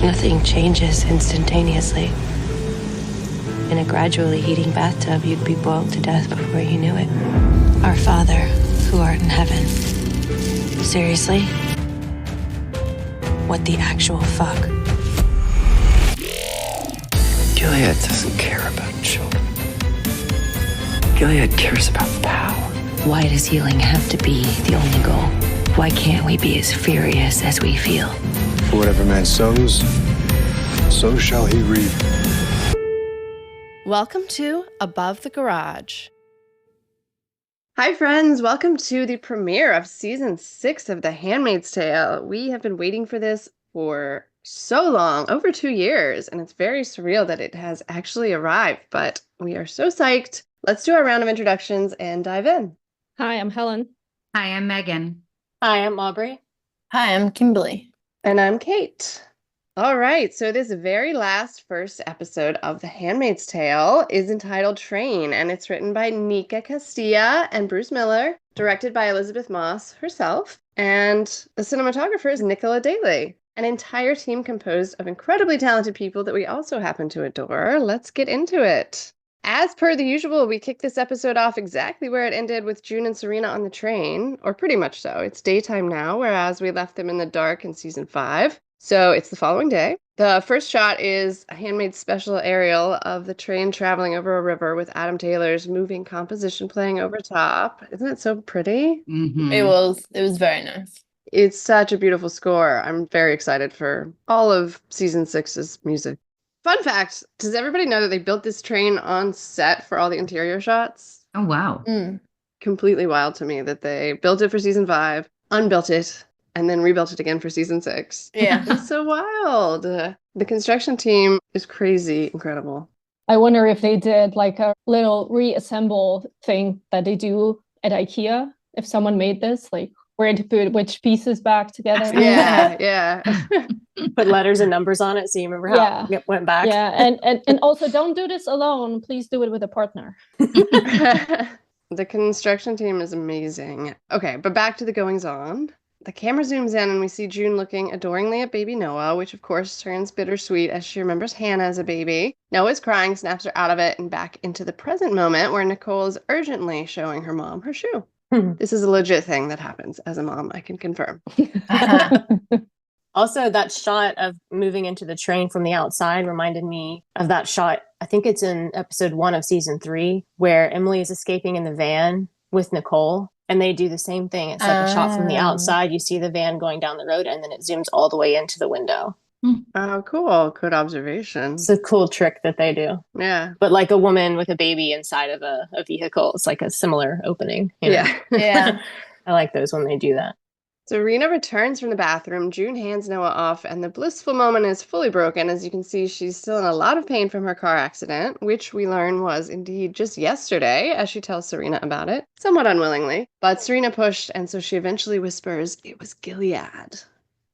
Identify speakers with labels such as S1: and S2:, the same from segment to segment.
S1: Nothing changes instantaneously. In a gradually heating bathtub, you'd be boiled to death before you knew it. Our Father, who art in heaven. Seriously? What the actual fuck?
S2: Gilead doesn't care about children. Gilead cares about power.
S1: Why does healing have to be the only goal? Why can't we be as furious as we feel?
S3: For whatever man sows, so shall he reap.
S4: Welcome to Above the Garage.
S5: Hi, friends. Welcome to the premiere of season 6 of The Handmaid's Tale. We have been waiting for this for so long, over 2 years, and it's very surreal that it has actually arrived, but we are so psyched. Let's do our round of introductions and dive in.
S6: Hi, I'm Helen.
S7: Hi, I'm Megan.
S8: Hi, I'm Aubrey.
S9: Hi, I'm Kimberly.
S5: And I'm Kate. All right, so this very last first episode of The Handmaid's Tale is entitled Train, and it's written by Nika Castilla and Bruce Miller, directed by Elizabeth Moss herself, and the cinematographer is Nicola Daly. An entire team composed of incredibly talented people that we also happen to adore. Let's get into it. As per the usual, we kick this episode off exactly where it ended with June and Serena on the train, or pretty much so. It's daytime now, whereas we left them in the dark in season 5. So it's the following day. The first shot is a Handmaid's special aerial of the train traveling over a river with Adam Taylor's moving composition playing over top. Isn't it so pretty?
S7: Mm-hmm.
S9: It was very nice.
S5: It's such a beautiful score. I'm very excited for all of season 6's music. Fun fact, does everybody know that they built this train on set for all the interior shots?
S7: Oh, wow.
S5: Completely wild to me that they built it for season 5, unbuilt it, and then rebuilt it again for season 6.
S9: Yeah.
S5: It's so wild. The construction team is crazy incredible.
S6: I wonder if they did like a little reassemble thing that they do at IKEA. If someone made this, like where to put which pieces back together.
S5: Yeah.
S8: Put letters and numbers on it so you remember how it went back.
S6: Yeah, and also don't do this alone. Please do it with a partner.
S5: The construction team is amazing. Okay, but back to the goings-on. The camera zooms in and we see June looking adoringly at baby Noah, which of course turns bittersweet as she remembers Hannah as a baby. Noah's crying, snaps her out of it, and back into the present moment where Nicole is urgently showing her mom her shoe. This is a legit thing that happens as a mom, I can confirm.
S8: Also, that shot of moving into the train from the outside reminded me of that shot. I think it's in episode 1 of season 3, where Emily is escaping in the van with Nicole. And they do the same thing. It's like a shot from the outside. You see the van going down the road, and then it zooms all the way into the window.
S5: Oh, cool. Good observation.
S8: It's a cool trick that they do.
S5: Yeah.
S8: But like a woman with a baby inside of a vehicle, it's like a similar opening. You know?
S9: Yeah.
S8: I like those when they do that.
S5: Serena returns from the bathroom. June hands Noah off, and the blissful moment is fully broken. As you can see, she's still in a lot of pain from her car accident, which we learn was indeed just yesterday, as she tells Serena about it, somewhat unwillingly. But Serena pushed, and so she eventually whispers, "It was Gilead."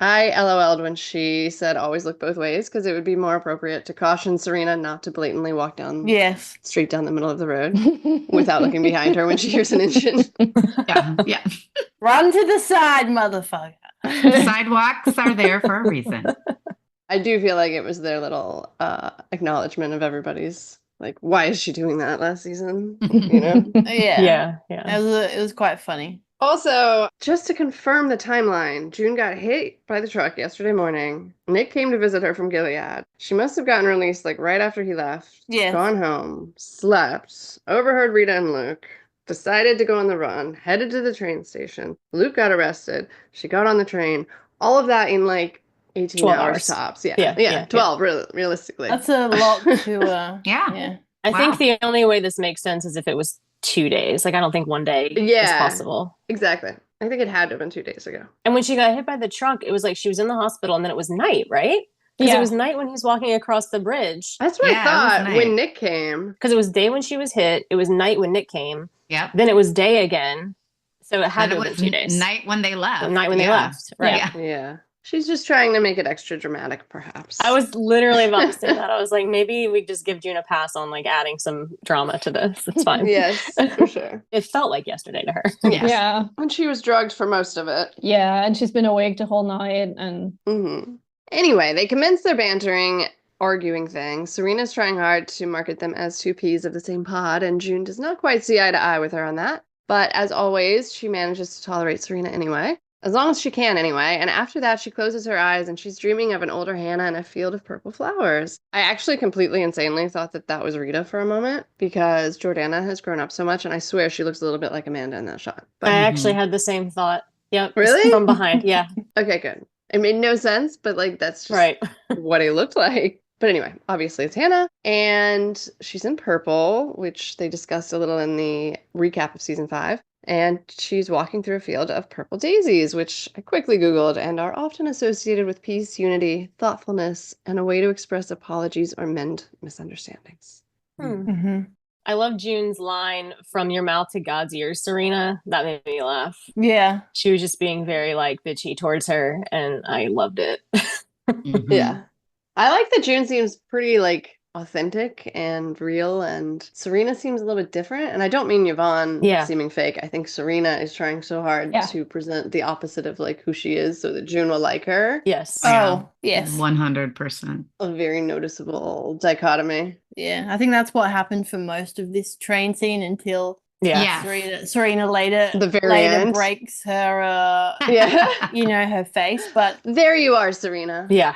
S5: I LOL'd when she said always look both ways, because it would be more appropriate to caution Serena not to blatantly walk down straight down the middle of the road without looking behind her when she hears an engine.
S7: Yeah.
S9: Run to the side, motherfucker.
S7: Sidewalks are there for a reason.
S5: I do feel like it was their little acknowledgement of everybody's, like, why is she doing that last season? You know?
S9: Yeah. It was quite funny.
S5: Also, just to confirm the timeline, June got hit by the truck yesterday morning. Nick came to visit her from Gilead. She must have gotten released like right after he left.
S9: Yes.
S5: Gone home, slept, overheard Rita and Luke, decided to go on the run, headed to the train station. Luke got arrested. She got on the train. All of that in like 18 hours tops. Yeah, 12 realistically.
S9: That's a lot to
S7: Yeah.
S8: I think the only way this makes sense is if it was 2 days. Like, I don't think 1 day is possible.
S5: Exactly. I think it had to have been 2 days ago.
S8: And when she got hit by the truck, it was like she was in the hospital and then it was night, right? Because it was night when he was walking across the bridge.
S5: That's what I thought when Nick came.
S8: Because it was day when she was hit. It was night when Nick came.
S7: Yeah.
S8: Then it was day again. So it had to have been 2 days.
S7: Night when they left.
S8: The night when they left. Right.
S5: Yeah. She's just trying to make it extra dramatic, perhaps.
S8: I was literally about to say that. I was like, maybe we just give June a pass on like adding some drama to this. It's fine.
S5: Yes, for sure.
S8: It felt like yesterday to her.
S5: Yes.
S6: Yeah.
S5: And she was drugged for most of it.
S6: Yeah, and she's been awake the whole night and
S5: Anyway, they commence their bantering, arguing thing. Serena's trying hard to market them as two peas of the same pod, and June does not quite see eye to eye with her on that. But as always, she manages to tolerate Serena anyway. As long as she can, anyway. And after that, she closes her eyes and she's dreaming of an older Hannah in a field of purple flowers. I actually completely insanely thought that that was Rita for a moment because Jordana has grown up so much, and I swear she looks a little bit like Amanda in that shot.
S8: But I actually had the same thought. Yep.
S5: Really?
S8: From behind. Yeah.
S5: Okay, good. It made no sense, but like that's just
S8: right.
S5: what he looked like. But anyway, obviously it's Hannah, and she's in purple, which they discussed a little in the recap of season 5. And she's walking through a field of purple daisies, which I quickly Googled and are often associated with peace, unity, thoughtfulness, and a way to express apologies or mend misunderstandings.
S8: Mm-hmm. I love June's line, "From your mouth to God's ears, Serena." That made me laugh.
S9: Yeah.
S8: She was just being very like bitchy towards her, and I loved it.
S5: Yeah. I like that June seems pretty like authentic and real, and Serena seems a little bit different. And I don't mean Yvonne seeming fake. I think Serena is trying so hard to present the opposite of like who she is so that June will like her.
S8: Yes.
S9: Oh, yes.
S7: 100%.
S5: A very noticeable dichotomy.
S9: Yeah, I think that's what happened for most of this train scene until Serena later breaks her her face. But
S5: there you are, Serena.
S8: Yeah.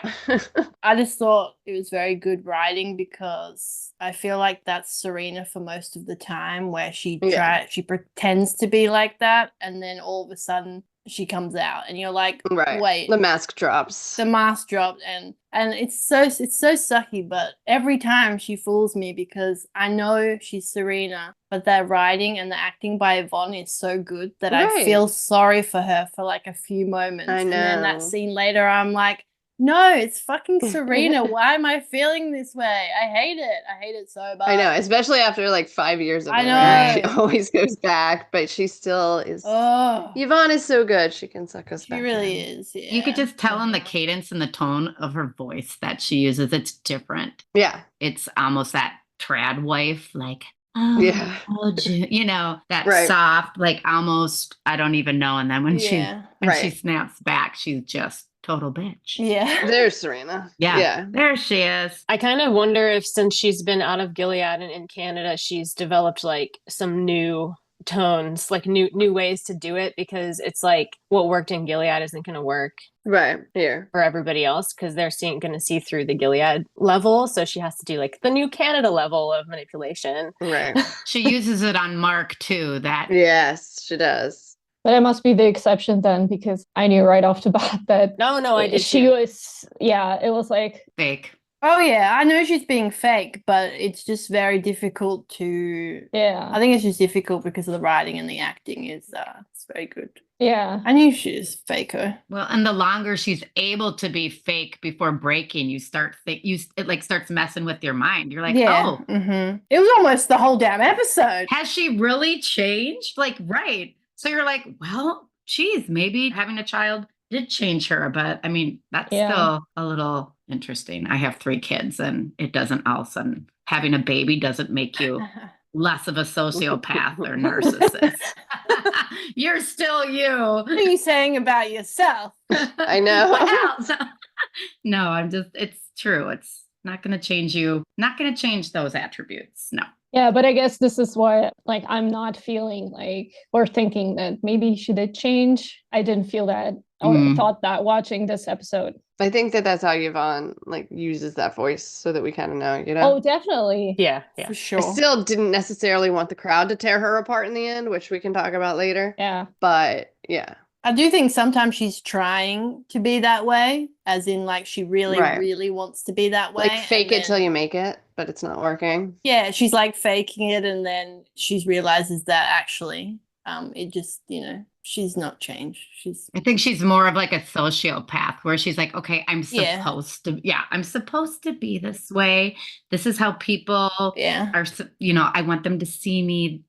S9: I just thought it was very good writing because I feel like that's Serena for most of the time, where she pretends to be like that, and then all of a sudden she comes out and you're like, wait,
S5: the mask drops.
S9: And it's so sucky, but every time she fools me because I know she's Serena, but the writing and the acting by Yvonne is so good that I feel sorry for her for like a few moments.
S5: I know.
S9: And then that scene later, I'm like, no, it's fucking Serena. Why am I feeling this way? I hate it. I hate it so bad.
S5: I know, especially after like 5 years of it.
S9: I know.
S5: Right? She always goes back, but she still is.
S9: Oh,
S5: Yvonne is so good. She can suck us back.
S9: She really is. Yeah.
S7: You could just tell in the cadence and the tone of her voice that she uses. It's different.
S5: Yeah.
S7: It's almost that trad wife, like, that soft, like almost, I don't even know. And then when she snaps back, she's just total bitch.
S9: Yeah.
S5: There's Serena.
S7: Yeah. There she is.
S8: I kind of wonder if since she's been out of Gilead and in Canada, she's developed like some new tones, like new ways to do it, because it's like what worked in Gilead isn't going to work
S5: here
S8: for everybody else because they're going to see through the Gilead level. So she has to do like the new Canada level of manipulation.
S5: Right.
S7: She uses it on Mark too.
S5: Yes, she does.
S6: But it must be the exception then, because I knew right off the bat that
S8: no, I did.
S6: She was, it was like
S7: fake.
S9: Oh yeah, I know she's being fake, but it's just very difficult to.
S6: Yeah,
S9: I think it's just difficult because of the writing and the acting is it's very good.
S6: Yeah,
S9: I knew she was faker.
S7: Well, and the longer she's able to be fake before breaking, it starts messing with your mind. You're like, oh,
S9: it was almost the whole damn episode.
S7: Has she really changed? Like, right. So you're like, well, geez, maybe having a child did change her. But I mean, that's still a little interesting. I have 3 kids and it doesn't all of a sudden, having a baby doesn't make you less of a sociopath or narcissist. You're still you.
S9: What are you saying about yourself?
S5: I know.
S7: What else? No, it's true. It's not going to change you. Not going to change those attributes. No.
S6: Yeah, but I guess this is why, like, I'm not feeling like, or thinking that maybe she did change. I didn't feel that or thought that watching this episode.
S5: I think that that's how Yvonne like uses that voice so that we kind of know, you know?
S6: Oh, definitely.
S8: Yeah,
S9: for sure.
S5: I still didn't necessarily want the crowd to tear her apart in the end, which we can talk about later.
S6: Yeah.
S5: But yeah.
S9: I do think sometimes she's trying to be that way, as in like she really, really wants to be that way.
S5: Like fake it till you make it, but it's not working.
S9: Yeah, she's like faking it, and then she realizes that actually it just, she's not changed.
S7: I think she's more of like a sociopath where she's like, okay, I'm supposed to be this way. This is how people are, I want them to see me.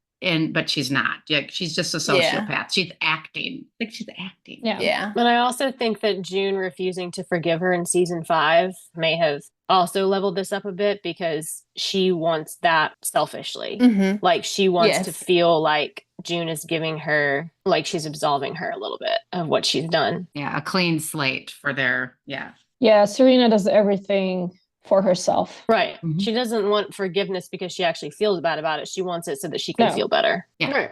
S7: But she's not. She's just a sociopath. Yeah. She's acting. I think she's acting.
S9: Yeah.
S8: But I also think that June refusing to forgive her in season 5 may have also leveled this up a bit because she wants that selfishly.
S9: Mm-hmm.
S8: Like she wants to feel like June is giving her, like she's absolving her a little bit of what she's done.
S7: Yeah, a clean slate for their,
S6: Yeah, Yeah, Serena does everything for herself.
S8: Right. She doesn't want forgiveness because she actually feels bad about it. She wants it so that she can
S6: No.
S8: feel better.
S7: Yeah.
S5: Right.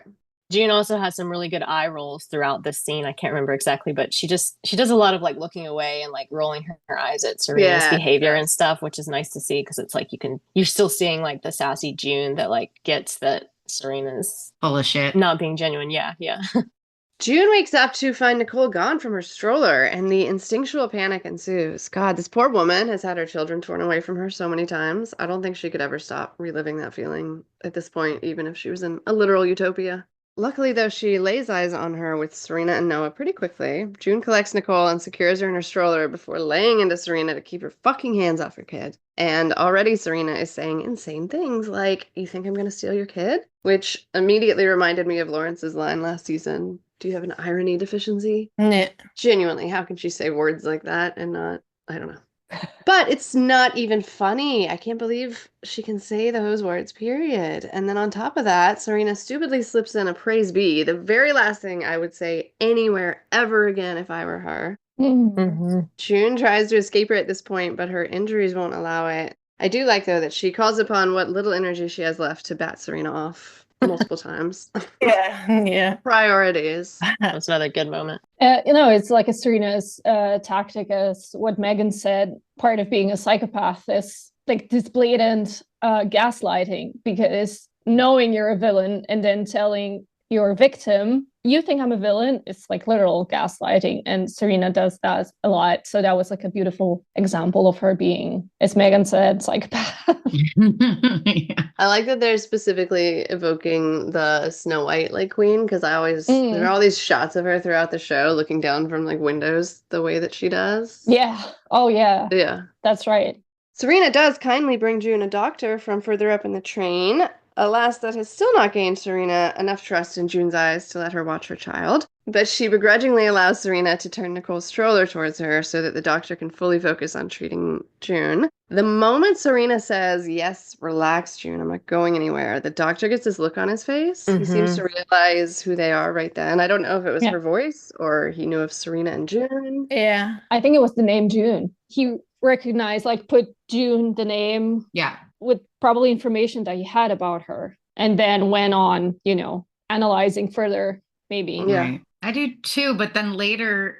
S8: June also has some really good eye rolls throughout this scene. I can't remember exactly, but she does a lot of like looking away and like rolling her eyes at Serena's behavior and stuff, which is nice to see because it's like you're still seeing like the sassy June that like gets that Serena's
S7: full of shit,
S8: not being genuine. Yeah.
S5: June wakes up to find Nicole gone from her stroller, and the instinctual panic ensues. God, this poor woman has had her children torn away from her so many times. I don't think she could ever stop reliving that feeling at this point, even if she was in a literal utopia. Luckily, though, she lays eyes on her with Serena and Noah pretty quickly. June collects Nicole and secures her in her stroller before laying into Serena to keep her fucking hands off her kid. And already Serena is saying insane things like, "You think I'm gonna steal your kid?" Which immediately reminded me of Lawrence's line last season. "Do you have an irony deficiency?"
S9: Yeah.
S5: Genuinely, how can she say words like that and not, I don't know. But it's not even funny. I can't believe she can say those words, period. And then on top of that, Serena stupidly slips in a praise be, the very last thing I would say anywhere ever again if I were her. June tries to escape her at this point, but her injuries won't allow it. I do like, though, that she calls upon what little energy she has left to bat Serena off multiple times.
S9: Yeah.
S5: Priorities.
S8: That's another good moment.
S6: It's like a Serena's tactic, as what Megan said. Part of being a psychopath is like this blatant gaslighting, because knowing you're a villain and then telling your victim, "You think I'm a villain," is like literal gaslighting, and Serena does that a lot. So that was like a beautiful example of her being, as Megan said, psychopath.
S7: Yeah.
S5: I like that they're specifically evoking the Snow White like queen, because there are all these shots of her throughout the show looking down from like windows the way that she does.
S6: Yeah. Oh yeah.
S5: Yeah.
S6: That's right.
S5: Serena does kindly bring June a doctor from further up in the train. Alas, that has still not gained Serena enough trust in June's eyes to let her watch her child. But she begrudgingly allows Serena to turn Nicole's stroller towards her so that the doctor can fully focus on treating June. The moment Serena says, "Yes, relax, June, I'm not going anywhere," the doctor gets this look on his face. He seems to realize who they are right then. I don't know if it was her voice or he knew of Serena and June.
S9: Yeah.
S6: I think it was the name June. He recognized, like, put June, the name, with probably information that he had about her, and then went on, analyzing further, maybe.
S5: Yeah.
S7: Right. I do too, but then later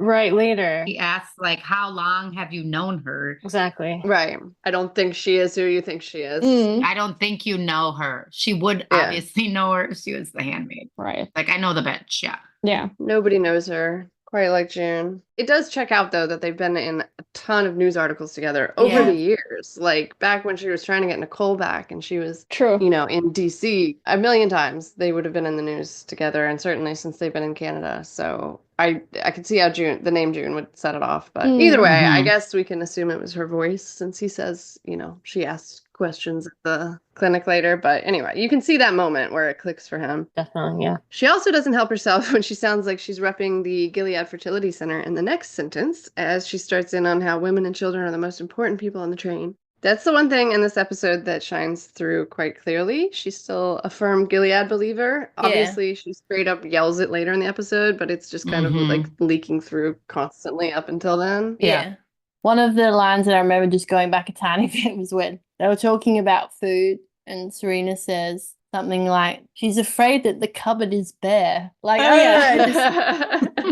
S7: he asks, like, "How long have you known her?"
S8: Exactly.
S5: Right. I don't think she is who you think she is.
S7: I don't think you know her. She would obviously know her if she was the handmaid.
S6: Right.
S7: Like, I know the bitch, yeah.
S6: Yeah.
S5: Nobody knows her quite like June. It does check out, though, that they've been in a ton of news articles together over the years. Like, back when she was trying to get Nicole back and she was, in DC, a million times they would have been in the news together, and certainly since they've been in Canada. So I could see how the name June would set it off. But either way, I guess we can assume it was her voice, since he says, she asked questions at the clinic later. But anyway, you can see that moment where it clicks for him.
S8: Definitely, yeah.
S5: She also doesn't help herself when she sounds like she's repping the Gilead Fertility Center in the next sentence, as she starts in on how women and children are the most important people on the train. That's the one thing in this episode that shines through quite clearly. She's still a firm Gilead believer. Obviously, she straight up yells it later in the episode, but it's just kind of like leaking through constantly up until then.
S9: Yeah. One of the lines that I remember just going back a tiny bit was when they were talking about food, and Serena says something like, "She's afraid that the cupboard is bare." Like,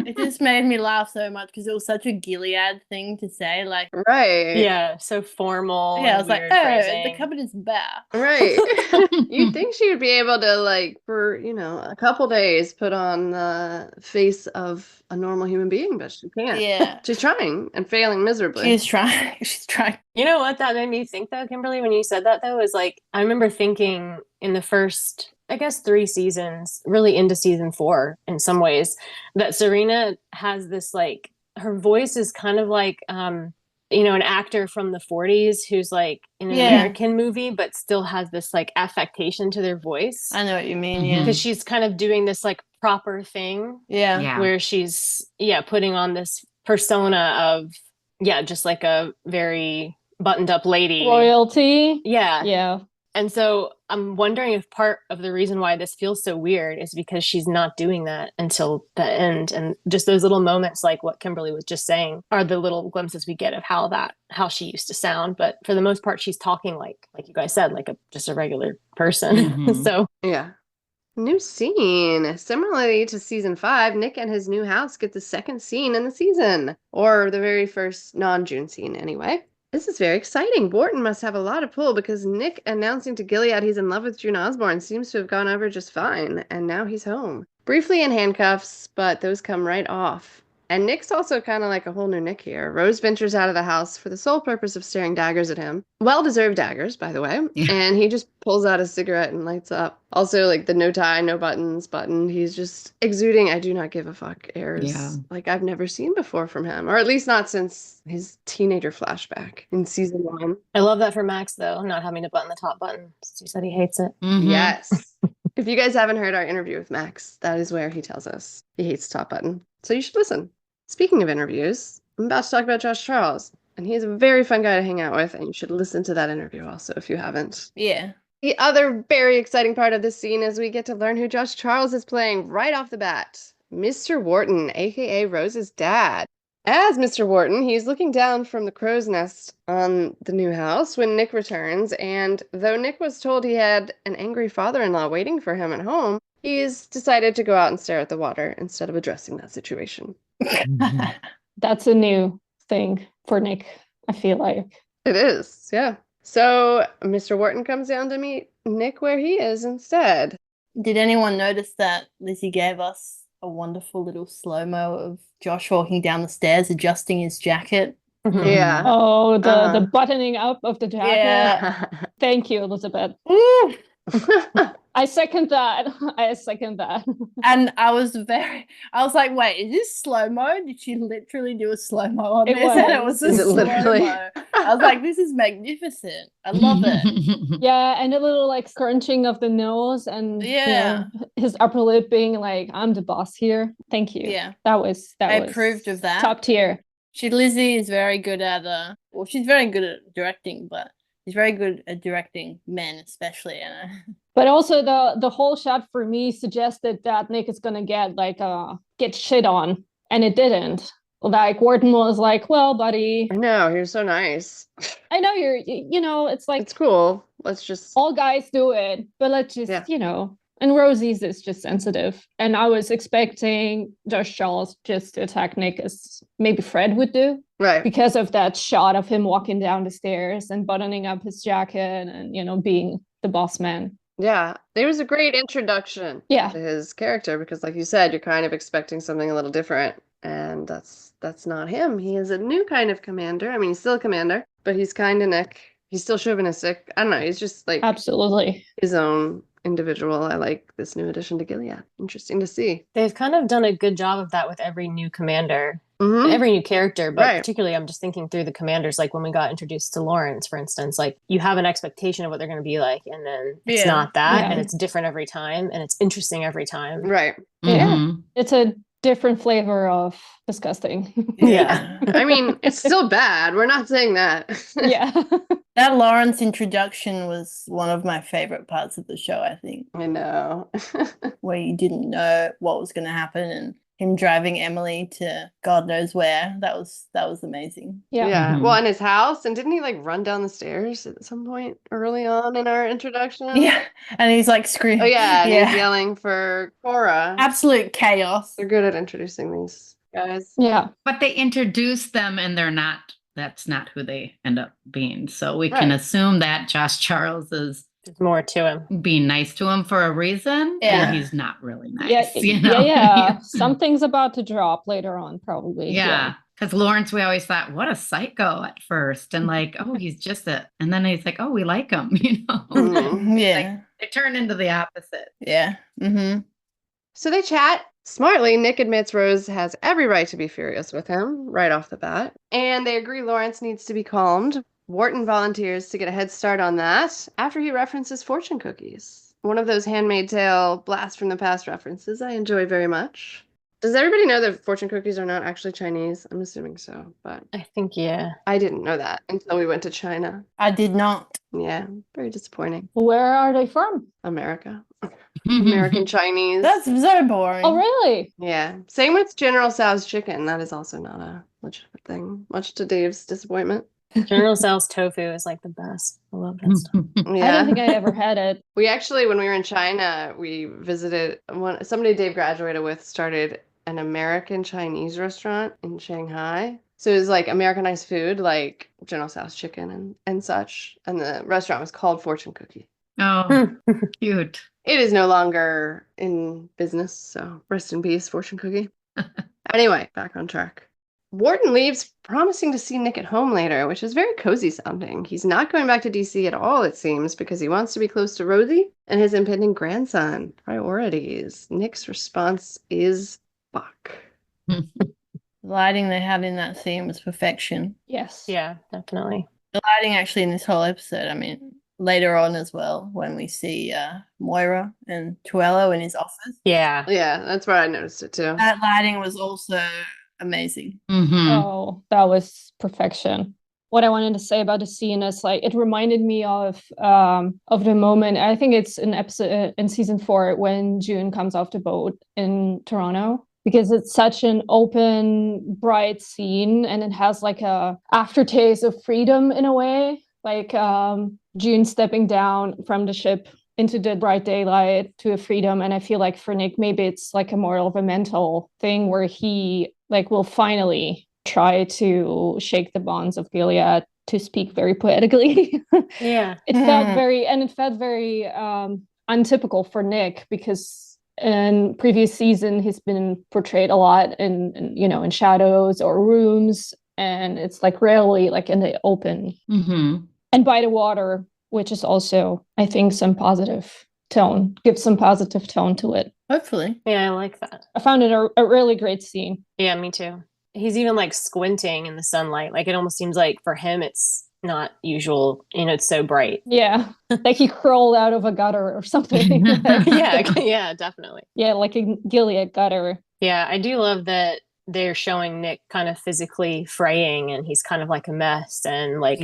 S9: it just made me laugh so much because it was such a Gilead thing to say. Like,
S5: right.
S8: Yeah, so formal.
S9: Yeah, I was like, "Oh,
S8: phrasing.
S9: the cupboard is bare."
S5: Right. You'd think she would be able to, like, for, a couple days put on the face of a normal human being, but she can't.
S9: Yeah.
S5: She's trying and failing miserably.
S9: She's trying. She's trying.
S8: You know what that made me think, though, Kimberly, when you said that, though, is like, I remember thinking in the first, I guess, 3 seasons, really into season 4 in some ways, that Serena has this, like, her voice is kind of like, an actor from the 40s who's like in an American movie, but still has this like affectation to their voice.
S9: I know what you mean, yeah.
S8: Because she's kind of doing this like proper thing.
S9: Yeah.
S8: Where she's, putting on this persona of, just like a very buttoned up lady.
S6: Royalty.
S8: Yeah.
S6: Yeah.
S8: And so I'm wondering if part of the reason why this feels so weird is because she's not doing that until the end. And just those little moments, like what Kimberly was just saying, are the little glimpses we get of how she used to sound. But for the most part, she's talking like you guys said, like just a regular person.
S7: Mhm.
S8: So
S5: Yeah. New scene. Similarly to season 5, Nick and his new house get the second scene in the season, or the very first non-June scene anyway. This is very exciting. Wharton must have a lot of pull because Nick announcing to Gilead he's in love with June Osborne seems to have gone over just fine, and now he's home. Briefly in handcuffs, but those come right off. And Nick's also kind of like a whole new Nick here. Rose ventures out of the house for the sole purpose of staring daggers at him. Well-deserved daggers, by the way.
S7: Yeah.
S5: And he just pulls out a cigarette and lights up. Also, like the no tie, no buttons button. He's just exuding I do not give a fuck airs.
S7: Yeah.
S5: Like I've never seen before from him. Or at least not since his teenager flashback in season 1.
S8: I love that for Max, though, not having to button the top button. He said he hates it.
S7: Mhm.
S5: Yes. If you guys haven't heard our interview with Max, that is where he tells us he hates the top button. So you should listen. Speaking of interviews, I'm about to talk about Josh Charles, and he's a very fun guy to hang out with, and you should listen to that interview also if you haven't.
S9: Yeah.
S5: The other very exciting part of this scene is we get to learn who Josh Charles is playing right off the bat. Mr. Wharton, aka Rose's dad. As Mr. Wharton, he's looking down from the crow's nest on the new house when Nick returns, and though Nick was told he had an angry father-in-law waiting for him at home, he's decided to go out and stare at the water instead of addressing that situation.
S7: Mhm.
S6: That's a new thing for Nick, I feel like.
S5: It is, yeah. So Mr. Wharton comes down to meet Nick where he is instead.
S9: Did anyone notice that Lizzie gave us a wonderful little slow-mo of Josh walking down the stairs, adjusting his jacket?
S5: Yeah.
S6: Oh, the
S5: Uh-huh.
S6: buttoning up of the jacket.
S9: Yeah.
S6: Thank you, Elizabeth.
S9: Ooh.
S6: I second that. I second that.
S9: And I was like, wait, is this slow-mo? Did she literally do a slow-mo on
S6: It
S9: this? And it
S6: was.
S9: was a
S5: Is it literally?
S9: slow-mo. I was like, this is magnificent. I love it.
S6: Yeah, and a little like scrunching of the nose and
S9: Yeah.
S6: his upper lip being like, I'm the boss here. Thank you.
S9: Yeah.
S6: That was
S9: I approved of that.
S6: top tier.
S9: Lizzie is very good at she's very good at directing, but she's very good at directing men, especially.
S6: But also the whole shot for me suggested that Nick is gonna get shit on, and it didn't. Like Wharton was like, "Well, buddy,
S5: I know, you're so nice.
S6: I know it's like
S5: It's cool. Let's just
S6: all guys do it, but let's just,
S5: Yeah.
S6: And Rosie's is just sensitive. And I was expecting Josh Charles just to attack Nick as maybe Fred would do,
S5: right.
S6: because of that shot of him walking down the stairs and buttoning up his jacket and, being the boss man.
S5: Yeah. It was a great introduction
S6: Yeah.
S5: to his character because like you said, you're kind of expecting something a little different. And that's not him. He is a new kind of commander. I mean, he's still a commander, but he's kind of Nick. He's still chauvinistic. I don't know. He's just like
S6: Absolutely
S5: his own individual. I like this new addition to Gilead. Interesting to see.
S8: They've kind of done a good job of that with every new commander,
S5: Mhm.
S8: every new character, but
S5: Right.
S8: particularly I'm just thinking through the commanders, like when we got introduced to Lawrence, for instance, like you have an expectation of what they're going to be like, and then it's
S9: Yeah.
S8: not that,
S6: Yeah.
S8: and it's different every time, and it's interesting every time.
S5: Right.
S7: Mhm.
S6: it's a different flavor of disgusting.
S8: Yeah.
S5: I mean, it's still bad. We're not saying that.
S6: Yeah.
S9: That Lawrence introduction was one of my favorite parts of the show, I think,
S5: I know.
S9: where you didn't know what was going to happen and him driving Emily to God knows where. That was amazing.
S6: Yeah.
S5: Yeah.
S7: Mhm.
S5: Well, in his house, and didn't he like run down the stairs at some point early on in our introduction?
S9: Yeah. And he's like screaming.
S5: Oh yeah, and he's yelling for Cora.
S9: Absolute chaos.
S5: They're good at introducing these guys.
S6: Yeah.
S7: But they introduce them and that's not who they end up being. So we can
S5: Right.
S7: assume that Josh Charles is
S8: There's more to him.
S7: being nice to him for a reason.
S9: Yeah.
S7: And he's not really nice.
S6: Yeah.
S7: You know?
S6: Yeah. Something's about to drop later on, probably.
S7: Yeah. Because Lawrence, we always thought, what a psycho at first. And like, oh, he's just and then he's like, oh, we like him,
S5: Mhm.
S9: Yeah.
S7: They turn into the opposite.
S9: Yeah. Mm-hmm.
S5: So they chat. Smartly, Nick admits Rose has every right to be furious with him right off the bat, and they agree Lawrence needs to be calmed. Wharton volunteers to get a head start on that after he references fortune cookies. One of those Handmaid Tale blast from the past references I enjoy very much. Does everybody know that fortune cookies are not actually Chinese? I'm assuming so, but
S8: I think, yeah.
S5: I didn't know that until we went to China.
S9: I did not.
S5: Yeah, very disappointing.
S6: Where are they from?
S5: America. American Chinese.
S9: That's so boring.
S6: Oh, really?
S5: Yeah. Same with General Tso's chicken. That is also not a legitimate thing, much to Dave's disappointment.
S8: General Tso's tofu is like the best. I love that stuff.
S5: Yeah.
S6: I don't think I ever had it.
S5: We actually, when we were in China, we visited somebody Dave graduated with started an American Chinese restaurant in Shanghai. So it was like Americanized food, like General Tso's chicken and such. And the restaurant was called Fortune Cookie.
S7: Oh, cute.
S5: It is no longer in business, so rest in peace, Fortune Cookie. Anyway, back on track. Warden leaves, promising to see Nick at home later, which is very cozy sounding. He's not going back to DC at all, it seems, because he wants to be close to Rosie and his impending grandson. Priorities. Nick's response is fuck.
S9: The lighting they had in that scene was perfection.
S6: Yes.
S8: Yeah, definitely.
S9: The lighting actually in this whole episode, I mean, later on as well, when we see Moira and Tuello in his office.
S8: Yeah.
S5: Yeah, that's where I noticed it too.
S9: That lighting was also amazing.
S6: Oh, that was perfection. What I wanted to say about the scene is like it reminded me of the moment. I think it's an episode in season 4 when June comes off the boat in Toronto, because it's such an open, bright scene, and it has like a aftertaste of freedom in a way. Like June stepping down from the ship into the bright daylight to a freedom. And I feel like for Nick, maybe it's like a more of a mental thing where he like will finally try to shake the bonds of Gilead, to speak very poetically.
S8: Yeah.
S6: It felt very untypical for Nick, because in previous season he's been portrayed a lot in shadows or rooms, and it's like rarely like in the open and by the water, which is also, I think, some positive tone, gives some positive tone to it.
S9: Hopefully.
S8: Yeah, I like that.
S6: I found it a really great scene.
S8: Yeah, me too. He's even like squinting in the sunlight. Like it almost seems like for him it's not usual. It's so bright.
S6: Yeah, like he crawled out of a gutter or something.
S8: Yeah, definitely.
S6: Yeah, like a Gilead gutter.
S8: Yeah, I do love that they're showing Nick kind of physically fraying, and he's kind of like a mess, and like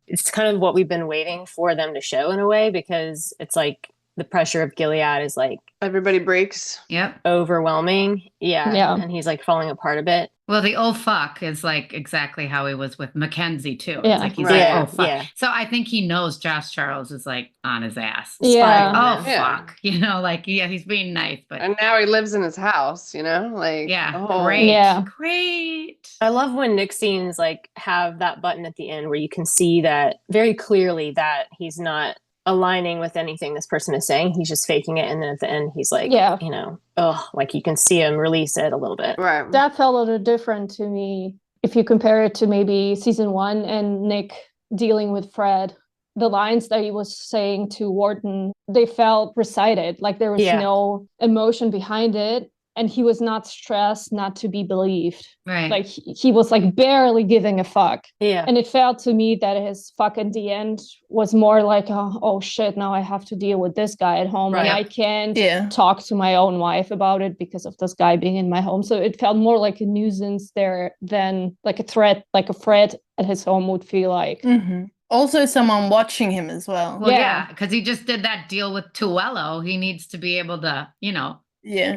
S8: it's kind of what we've been waiting for them to show in a way, because it's like the pressure of Gilead is like
S5: everybody breaks.
S7: Yep.
S8: Overwhelming.
S6: Yeah.
S8: And he's like falling apart a bit.
S7: Well, the oh fuck is like exactly how he was with Mackenzie too.
S6: Yeah.
S7: It's like he's
S5: Right.
S7: like, oh fuck.
S8: Yeah.
S7: So I think he knows Josh Charles is like on his ass.
S6: Yeah.
S7: Oh
S5: Yeah.
S7: fuck. Like he's being nice, but
S5: And now he lives in his house, like
S7: great.
S6: Yeah.
S7: Great.
S8: I love when Nick scenes like have that button at the end where you can see that very clearly that he's not aligning with anything this person is saying. He's just faking it, and then at the end he's like, like you can see him release it a little bit.
S5: Right.
S6: That felt a little different to me if you compare it to maybe season 1 and Nick dealing with Fred. The lines that he was saying to Wharton, they felt recited, like there was no emotion behind it, and he was not stressed not to be believed.
S7: Right.
S6: Like he was like barely giving a fuck.
S8: Yeah.
S6: And it felt to me that his fuck at the end was more like, oh shit, now I have to deal with this guy at home, and I can't talk to my own wife about it because of this guy being in my home. So it felt more like a nuisance there than like a threat, like a Fred at his home would feel like.
S9: Mm-hmm. Also someone watching him as well.
S7: Well, yeah, because he just did that deal with Tuello. He needs to be able to,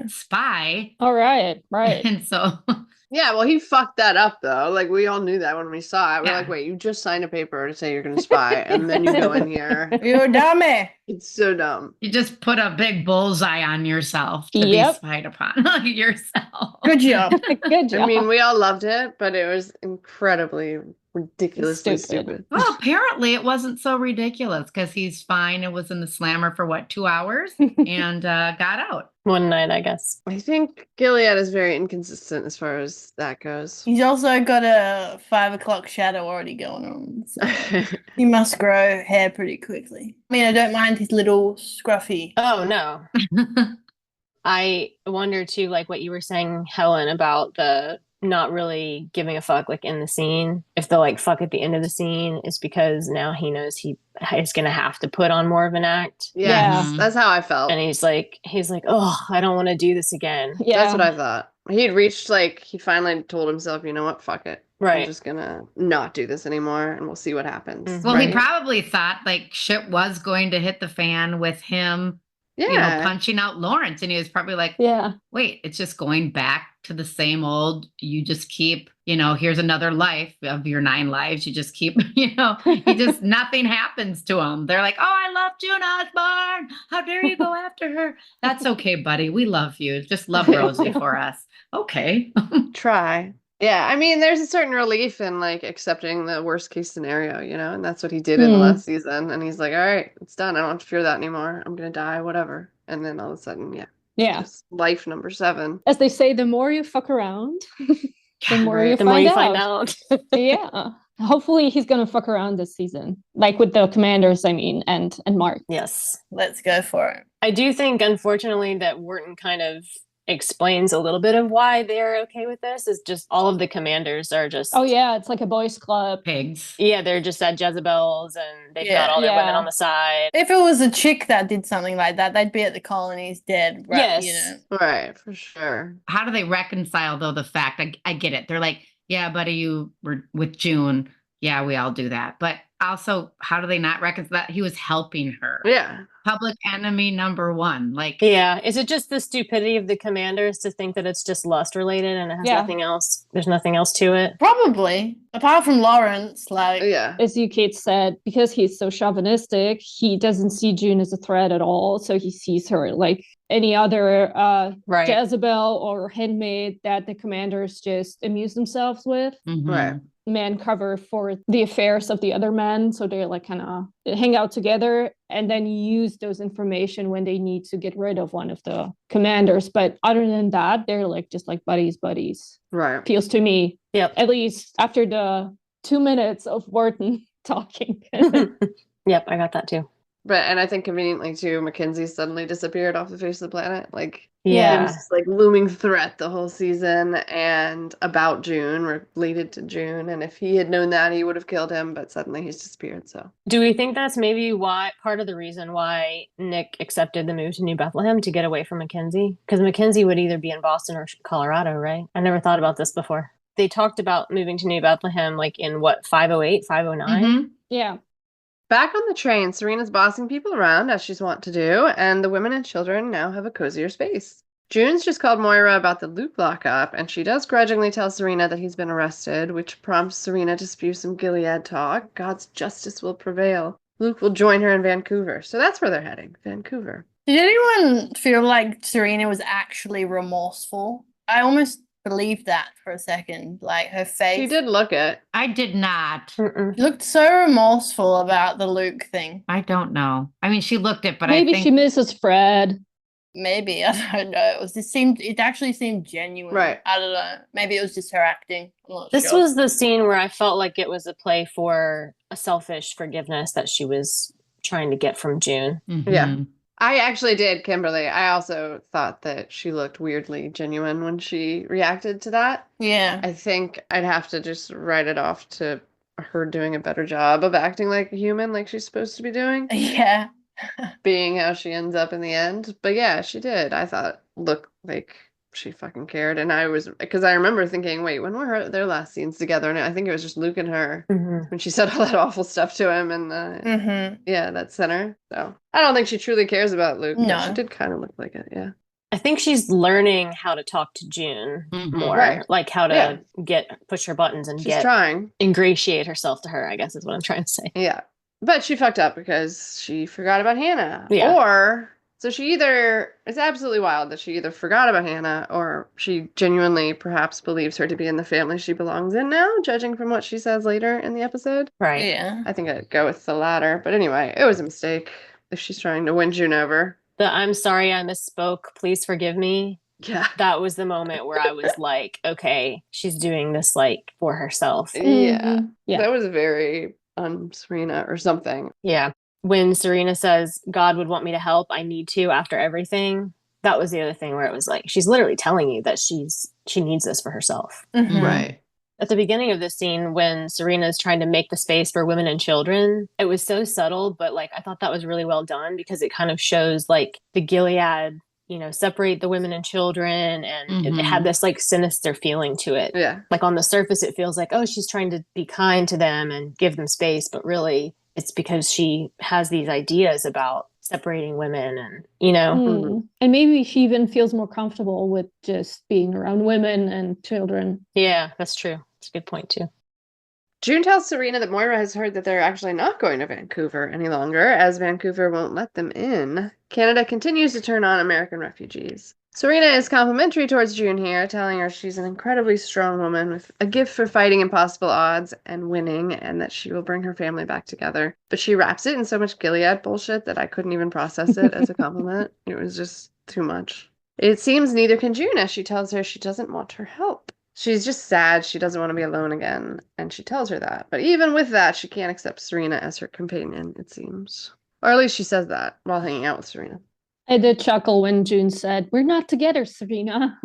S7: spy.
S6: All right.
S7: And so
S5: yeah, well, he fucked that up though. Like we all knew that when we saw it. We're like, wait, you just signed a paper to say you're gonna spy, and then you go in here.
S9: You're dummy.
S5: It's so dumb.
S7: You just put a big bullseye on yourself to be spied upon yourself.
S9: Good job.
S6: Good job.
S5: I mean, we all loved it, but it was incredibly ridiculously stupid.
S7: Well, apparently it wasn't so ridiculous because he's fine. It was in the slammer for 2 hours and got out.
S8: One night, I guess.
S5: I think Gilead is very inconsistent as far as that goes.
S9: He's also got a 5 o'clock shadow already going on. So he must grow hair pretty quickly. I mean, I don't mind his little scruffy.
S8: Oh, no. I wonder too, like what you were saying, Helen, about the not really giving a fuck like in the scene. If the like fuck at the end of the scene is because now he knows he is gonna have to put on more of an act.
S5: Yes, that's how I felt.
S8: And he's like, oh, I don't want to do this again.
S6: Yeah.
S5: That's what I thought. He'd reached, like, he finally told himself, you know what, fuck it.
S8: Right.
S5: I'm just gonna not do this anymore, and we'll see what happens.
S7: Well,
S5: right?
S7: he probably thought like shit was going to hit the fan with him, punching out Lawrence. And he was probably like, wait, it's just going back to the same old, you just keep, here's another life of your 9 lives. You just keep, nothing happens to him. They're like, oh, I love June Osborne. How dare you go after her? That's okay, buddy. We love you. Just love Rosie for us. Okay.
S5: Try. Yeah, I mean, there's a certain relief in like accepting the worst case scenario, and that's what he did in the last season. And he's like, all right, it's done. I don't have to fear that anymore. I'm gonna die, whatever. And then all of a sudden, just life number 7.
S6: As they say, the more you fuck around, the more you find out. Yeah. Hopefully he's gonna fuck around this season, like with the commanders, and Mark.
S8: Yes,
S9: let's go for it.
S8: I do think, unfortunately, that Wharton kind of explains a little bit of why they're okay with this. Is just all of the commanders are just
S6: it's like a boys club.
S7: Pigs.
S8: Yeah, they're just at Jezebel's and they've got all their women on the side.
S9: If it was a chick that did something like that, they'd be at the colonies dead, right?
S8: Yes.
S5: Right, for sure.
S7: How do they reconcile though the fact, I get it, they're like, yeah, buddy, you were with June, yeah, we all do that, but also, how do they not reconcile that he was helping her?
S5: Yeah.
S7: Public enemy number 1. Like,
S8: yeah, is it just the stupidity of the commanders to think that it's just lust related and it has nothing else? There's nothing else to it.
S9: Probably, apart from Lawrence. Like,
S6: as you Kate said, because he's so chauvinistic, he doesn't see June as a threat at all. So he sees her like any other Jezebel or handmaid that the commanders just amuse themselves with.
S5: Right.
S6: Man cover for the affairs of the other men, so they like kind of hang out together and then use those information when they need to get rid of one of the commanders. But other than that, they're like just like buddies.
S5: Right.
S6: Feels to me.
S8: Yep.
S6: At least after the 2 minutes of Wharton talking.
S8: Yep, I got that too.
S5: And I think conveniently too, Mackenzie suddenly disappeared off the face of the planet. Like,
S8: yeah,
S5: it was this, like, looming threat the whole season, and about June, related to June. And if he had known that, he would have killed him. But suddenly he's disappeared. So,
S8: do we think that's maybe part of the reason why Nick accepted the move to New Bethlehem, to get away from Mackenzie? Because Mackenzie would either be in Boston or Colorado, right? I never thought about this before. They talked about moving to New Bethlehem, like in what, 508, 509?
S6: Yeah.
S5: Back on the train, Serena's bossing people around, as she's wont to do, and the women and children now have a cozier space. June's just called Moira about the Luke lockup, and she does grudgingly tell Serena that he's been arrested, which prompts Serena to spew some Gilead talk. God's justice will prevail. Luke will join her in Vancouver. So that's where they're heading, Vancouver.
S9: Did anyone feel like Serena was actually remorseful? I almost believed that for a second, like her face.
S5: She did look it.
S7: I did not.
S9: She looked so remorseful about the Luke thing.
S7: I don't know. I mean, she looked it, but
S6: maybe
S7: I think
S6: she misses Fred.
S9: Maybe, I don't know. It actually seemed genuine.
S5: Right.
S9: I don't know. Maybe it was just her acting. I'm not
S8: This
S9: sure.
S8: was the scene where I felt like it was a play for a selfish forgiveness that she was trying to get from June.
S5: Yeah. I actually did, Kimberly. I also thought that she looked weirdly genuine when she reacted to that.
S9: Yeah.
S5: I think I'd have to just write it off to her doing a better job of acting like a human, like she's supposed to be doing.
S9: Yeah.
S5: Being how she ends up in the end. But yeah, she did. I thought looked like she fucking cared. And because I remember thinking, wait, when were their last scenes together? And I think it was just Luke and her when she said all that awful stuff to him in the that center. So I don't think she truly cares about Luke.
S9: No.
S5: She did kind of look like it, yeah.
S8: I think she's learning how to talk to June more,
S5: Right.
S8: like how to push her buttons and
S5: She's trying.
S8: ingratiate herself to her, I guess is what I'm trying to say.
S5: Yeah. But she fucked up because she forgot about Hannah.
S8: Yeah.
S5: So it's absolutely wild that she either forgot about Hannah or she genuinely perhaps believes her to be in the family she belongs in now, judging from what she says later in the episode.
S8: Right.
S9: Yeah.
S5: I think I'd go with the latter. But anyway, it was a mistake if she's trying to win June over.
S8: I'm sorry I misspoke. Please forgive me.
S5: Yeah.
S8: That was the moment where I was like, okay, she's doing this like for herself.
S5: Yeah.
S6: Yeah.
S5: That was very Serena or something.
S8: Yeah. When Serena says, God would want me to help, I need to after everything. That was the other thing where it was like, she's literally telling you that she needs this for herself.
S5: Right.
S8: At the beginning of this scene, when Serena is trying to make the space for women and children, it was so subtle, but like I thought that was really well done because it kind of shows like the Gilead, separate the women and children. And it had this like sinister feeling to it.
S5: Yeah.
S8: Like on the surface, it feels like, oh, she's trying to be kind to them and give them space. But really, it's because she has these ideas about separating women and.
S6: And maybe she even feels more comfortable with just being around women and children.
S8: Yeah, that's true. It's a good point too.
S5: June tells Serena that Moira has heard that they're actually not going to Vancouver any longer, as Vancouver won't let them in. Canada continues to turn on American refugees. Serena is complimentary towards June here, telling her she's an incredibly strong woman with a gift for fighting impossible odds and winning, and that she will bring her family back together. But she wraps it in so much Gilead bullshit that I couldn't even process it as a compliment. It was just too much. It seems neither can June, as she tells her she doesn't want her help. She's just sad she doesn't want to be alone again, and she tells her that. But even with that, she can't accept Serena as her companion, it seems. Or at least she says that while hanging out with Serena.
S6: I did chuckle when June said, "We're not together, Serena."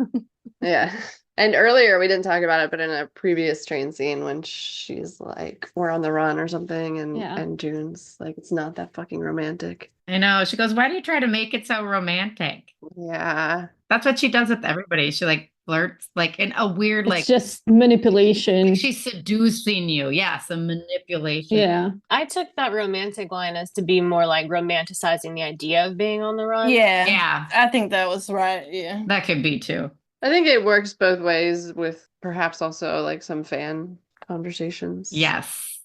S5: Yeah. And earlier, we didn't talk about it, but in a previous train scene when she's like, we're on the run or something, and June's like, it's not that fucking romantic.
S7: I know. She goes, why do you try to make it so romantic?
S5: Yeah.
S7: That's what she does with everybody. She like flirts like in a weird,
S6: It's
S7: like
S6: just manipulation.
S7: she's seducing you. Yeah, some manipulation.
S6: Yeah.
S8: I took that romantic line as to be more like romanticizing the idea of being on the run.
S7: Yeah.
S9: I think that was right. Yeah.
S7: That could be too.
S5: I think it works both ways with perhaps also like some fan conversations.
S7: Yes.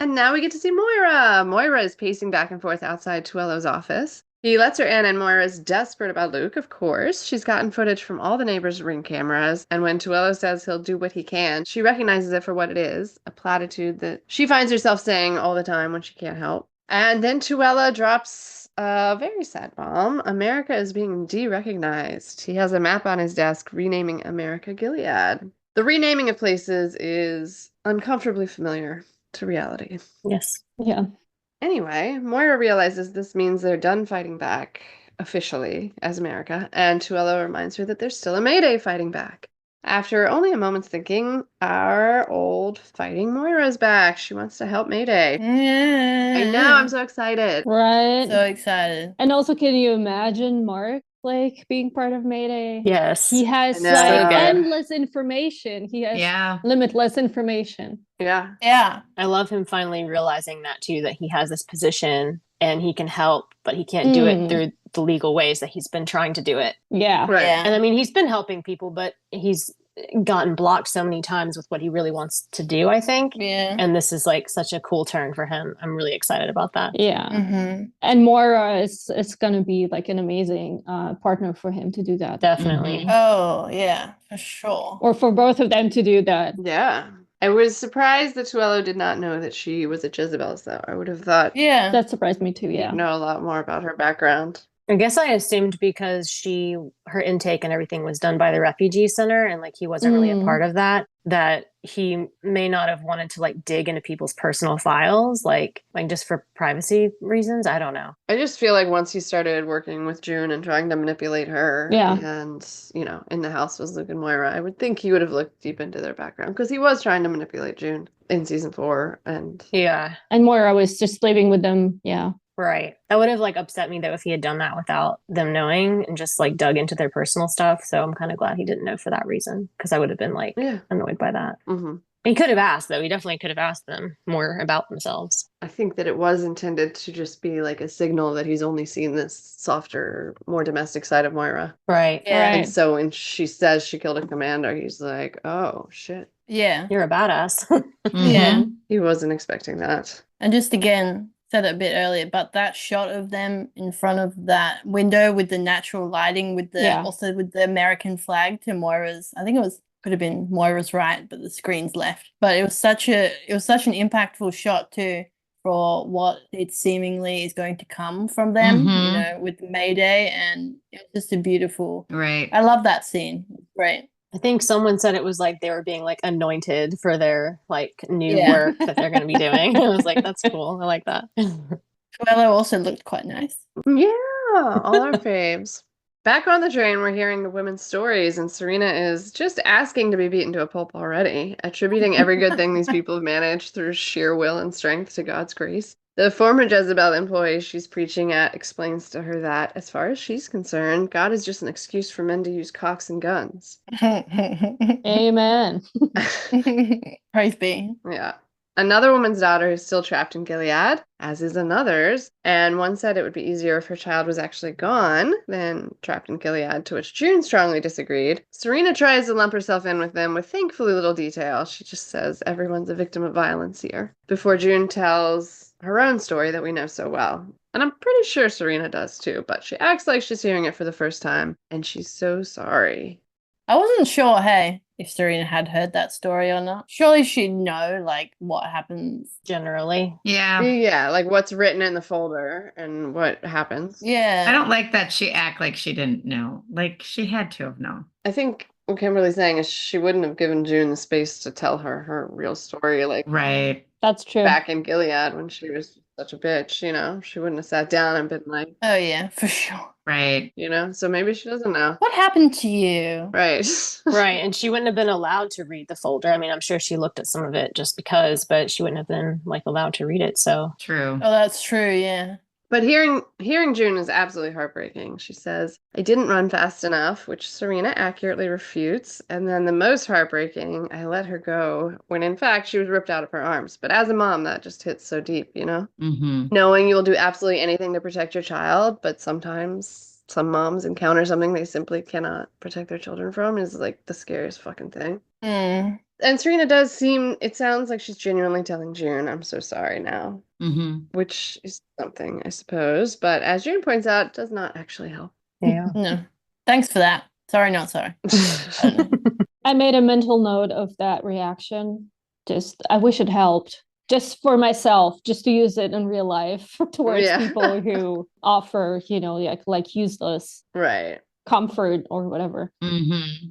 S5: And now we get to see Moira. Moira is pacing back and forth outside Tuello's office. He lets her in, and Moira is desperate about Luke, of course. She's gotten footage from all the neighbors' Ring cameras, and when Tuello says he'll do what he can, she recognizes it for what it is, a platitude that she finds herself saying all the time when she can't help. And then Tuello drops a very sad bomb. America is being de-recognized. He has a map on his desk renaming America Gilead. The renaming of places is uncomfortably familiar to reality.
S8: Yes.
S6: Yeah.
S5: Anyway, Moira realizes this means they're done fighting back officially as America, and Tuello reminds her that there's still a Mayday fighting back. After only a moment's thinking, our old fighting Moira's back. She wants to help Mayday. I know, I'm so excited.
S6: Right.
S9: So excited.
S6: And also, can you imagine Mark like being part of Mayday?
S8: Yes.
S6: He has
S5: I know.
S6: like
S5: So good.
S6: endless information. He has limitless information.
S5: Yeah.
S9: Yeah.
S8: I love him finally realizing that too, that he has this position and he can help, but he can't do it through the legal ways that he's been trying to do it.
S6: Yeah.
S5: Right.
S9: Yeah.
S8: And I mean, he's been helping people, but he's gotten blocked so many times with what he really wants to do, I think.
S9: Yeah.
S8: And this is like such a cool turn for him. I'm really excited about that.
S6: Yeah.
S9: Mm-hmm.
S6: And Moira is going to be like an amazing partner for him to do that.
S8: Definitely.
S9: Oh, yeah, for sure.
S6: Or for both of them to do that.
S5: Yeah. I was surprised that Tuello did not know that she was a Jezebel's, though. I would have thought
S9: Yeah.
S6: That surprised me too, yeah.
S5: he'd know a lot more about her background.
S8: I guess I assumed because her intake and everything was done by the refugee center and like he wasn't really a part of that he may not have wanted to like dig into people's personal files, like just for privacy reasons. I don't know.
S5: I just feel like once he started working with June and trying to manipulate her, and, in the house was Luke and Moira, I would think he would have looked deep into their background because he was trying to manipulate June in season 4. And
S6: And Moira was just living with them. Yeah.
S8: Right. That would have like upset me though if he had done that without them knowing and just like dug into their personal stuff. So I'm kind of glad he didn't know for that reason because I would have been like annoyed by that.
S5: Mm-hmm.
S8: He could have asked though. He definitely could have asked them more about themselves.
S5: I think that it was intended to just be like a signal that he's only seen this softer, more domestic side of Moira.
S8: Right.
S9: Yeah.
S5: And so when she says she killed a commander, he's like, oh, shit.
S9: Yeah.
S8: You're a badass.
S9: Yeah.
S5: He wasn't expecting that.
S9: And just again, said it a bit earlier, but that shot of them in front of that window with the natural lighting, with the also with the American flag to Moira's, I think could have been Moira's right, but the screen's left. But it was such an impactful shot too for what it seemingly is going to come from them, with Mayday, and it was just a beautiful.
S7: Right.
S9: I love that scene. Great.
S8: I think someone said it was like they were being like anointed for their like new work that they're going to be doing. I was like, that's cool. I like that.
S9: Tuello also looked quite nice.
S5: Yeah, all our faves. Back on the train, we're hearing the women's stories, and Serena is just asking to be beaten to a pulp already, attributing every good thing these people have managed through sheer will and strength to God's grace. The former Jezebel employee she's preaching at explains to her that, as far as she's concerned, God is just an excuse for men to use cocks and guns.
S6: Amen.
S9: Praise be.
S5: Yeah. Another woman's daughter is still trapped in Gilead, as is another's, and one said it would be easier if her child was actually gone than trapped in Gilead, to which June strongly disagreed. Serena tries to lump herself in with them with thankfully little detail. She just says everyone's a victim of violence here, before June tells her own story that we know so well. And I'm pretty sure Serena does too, but she acts like she's hearing it for the first time, and she's so sorry.
S9: I wasn't sure, hey, if Serena had heard that story or not. Surely she'd know, like, what happens.
S8: Generally.
S7: Yeah.
S5: Yeah, like what's written in the folder and what happens.
S9: Yeah.
S7: I don't like that she act like she didn't know. Like, she had to have known.
S5: I think what Kimberly's saying is she wouldn't have given June the space to tell her real story, like
S7: Right.
S6: That's true.
S5: back in Gilead when she was such a bitch, you know? She wouldn't have sat down and been like,
S9: Oh, yeah, for sure.
S7: Right.
S5: you know? So maybe she doesn't know.
S9: What happened to you?
S5: Right.
S8: Right. And she wouldn't have been allowed to read the folder. I mean, I'm sure she looked at some of it just because, but she wouldn't have been like allowed to read it. So
S7: True.
S9: Oh, that's true, yeah.
S5: But hearing June is absolutely heartbreaking. She says, I didn't run fast enough, which Serena accurately refutes. And then the most heartbreaking, I let her go, when in fact she was ripped out of her arms. But as a mom, that just hits so deep, you know?
S7: Mm-hmm.
S5: Knowing you will do absolutely anything to protect your child, but sometimes some moms encounter something they simply cannot protect their children from is like the scariest fucking thing.
S9: Mm.
S5: And Serena it sounds like she's genuinely telling June, I'm so sorry now.
S7: Mm-hmm.
S5: Which is something, I suppose. But as June points out, does not actually help.
S8: yeah.
S9: No. Thanks for that. Sorry, not sorry.
S6: I made a mental note of that reaction. I wish it helped. Just for myself, just to use it in real life towards people who offer, like useless
S5: Right.
S6: comfort or whatever.
S7: Mm-hmm.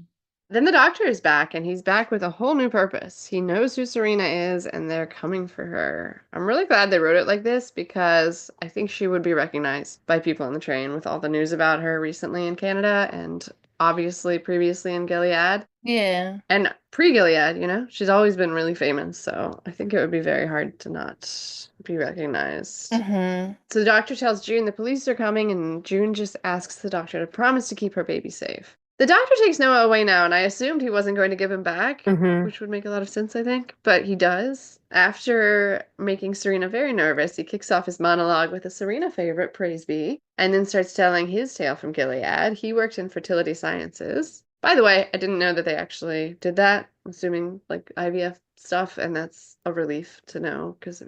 S5: Then the doctor is back, and he's back with a whole new purpose. He knows who Serena is, and they're coming for her. I'm really glad they wrote it like this, because I think she would be recognized by people on the train with all the news about her recently in Canada, and obviously previously in Gilead.
S9: Yeah.
S5: And pre-Gilead, you know? She's always been really famous, so I think it would be very hard to not be recognized.
S9: Mm-hmm.
S5: So the doctor tells June the police are coming, and June just asks the doctor to promise to keep her baby safe. The doctor takes Noah away now, and I assumed he wasn't going to give him back, which would make a lot of sense, I think. But he does. After making Serena very nervous, he kicks off his monologue with a Serena favorite, praise be, and then starts telling his tale from Gilead. He worked in fertility sciences. By the way, I didn't know that they actually did that, assuming like IVF stuff, and that's a relief to know, because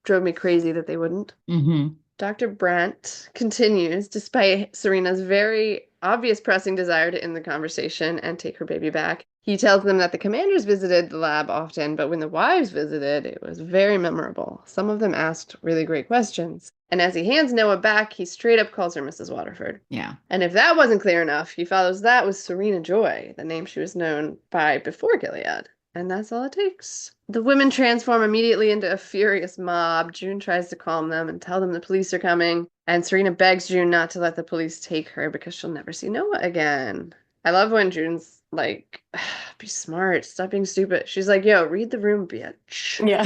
S5: drove me crazy that they wouldn't.
S7: Mm-hmm.
S5: Dr. Brandt continues, despite Serena's very obvious pressing desire to end the conversation and take her baby back. He tells them that the commanders visited the lab often, but when the wives visited, it was very memorable. Some of them asked really great questions. And as he hands Noah back, he straight up calls her Mrs. Waterford.
S7: Yeah.
S5: And if that wasn't clear enough, he follows that with Serena Joy, the name she was known by before Gilead. And that's all it takes. The women transform immediately into a furious mob. June tries to calm them and tell them the police are coming. And Serena begs June not to let the police take her because she'll never see Noah again. I love when June's like, be smart, stop being stupid. She's like, yo, read the room, bitch.
S9: Yeah.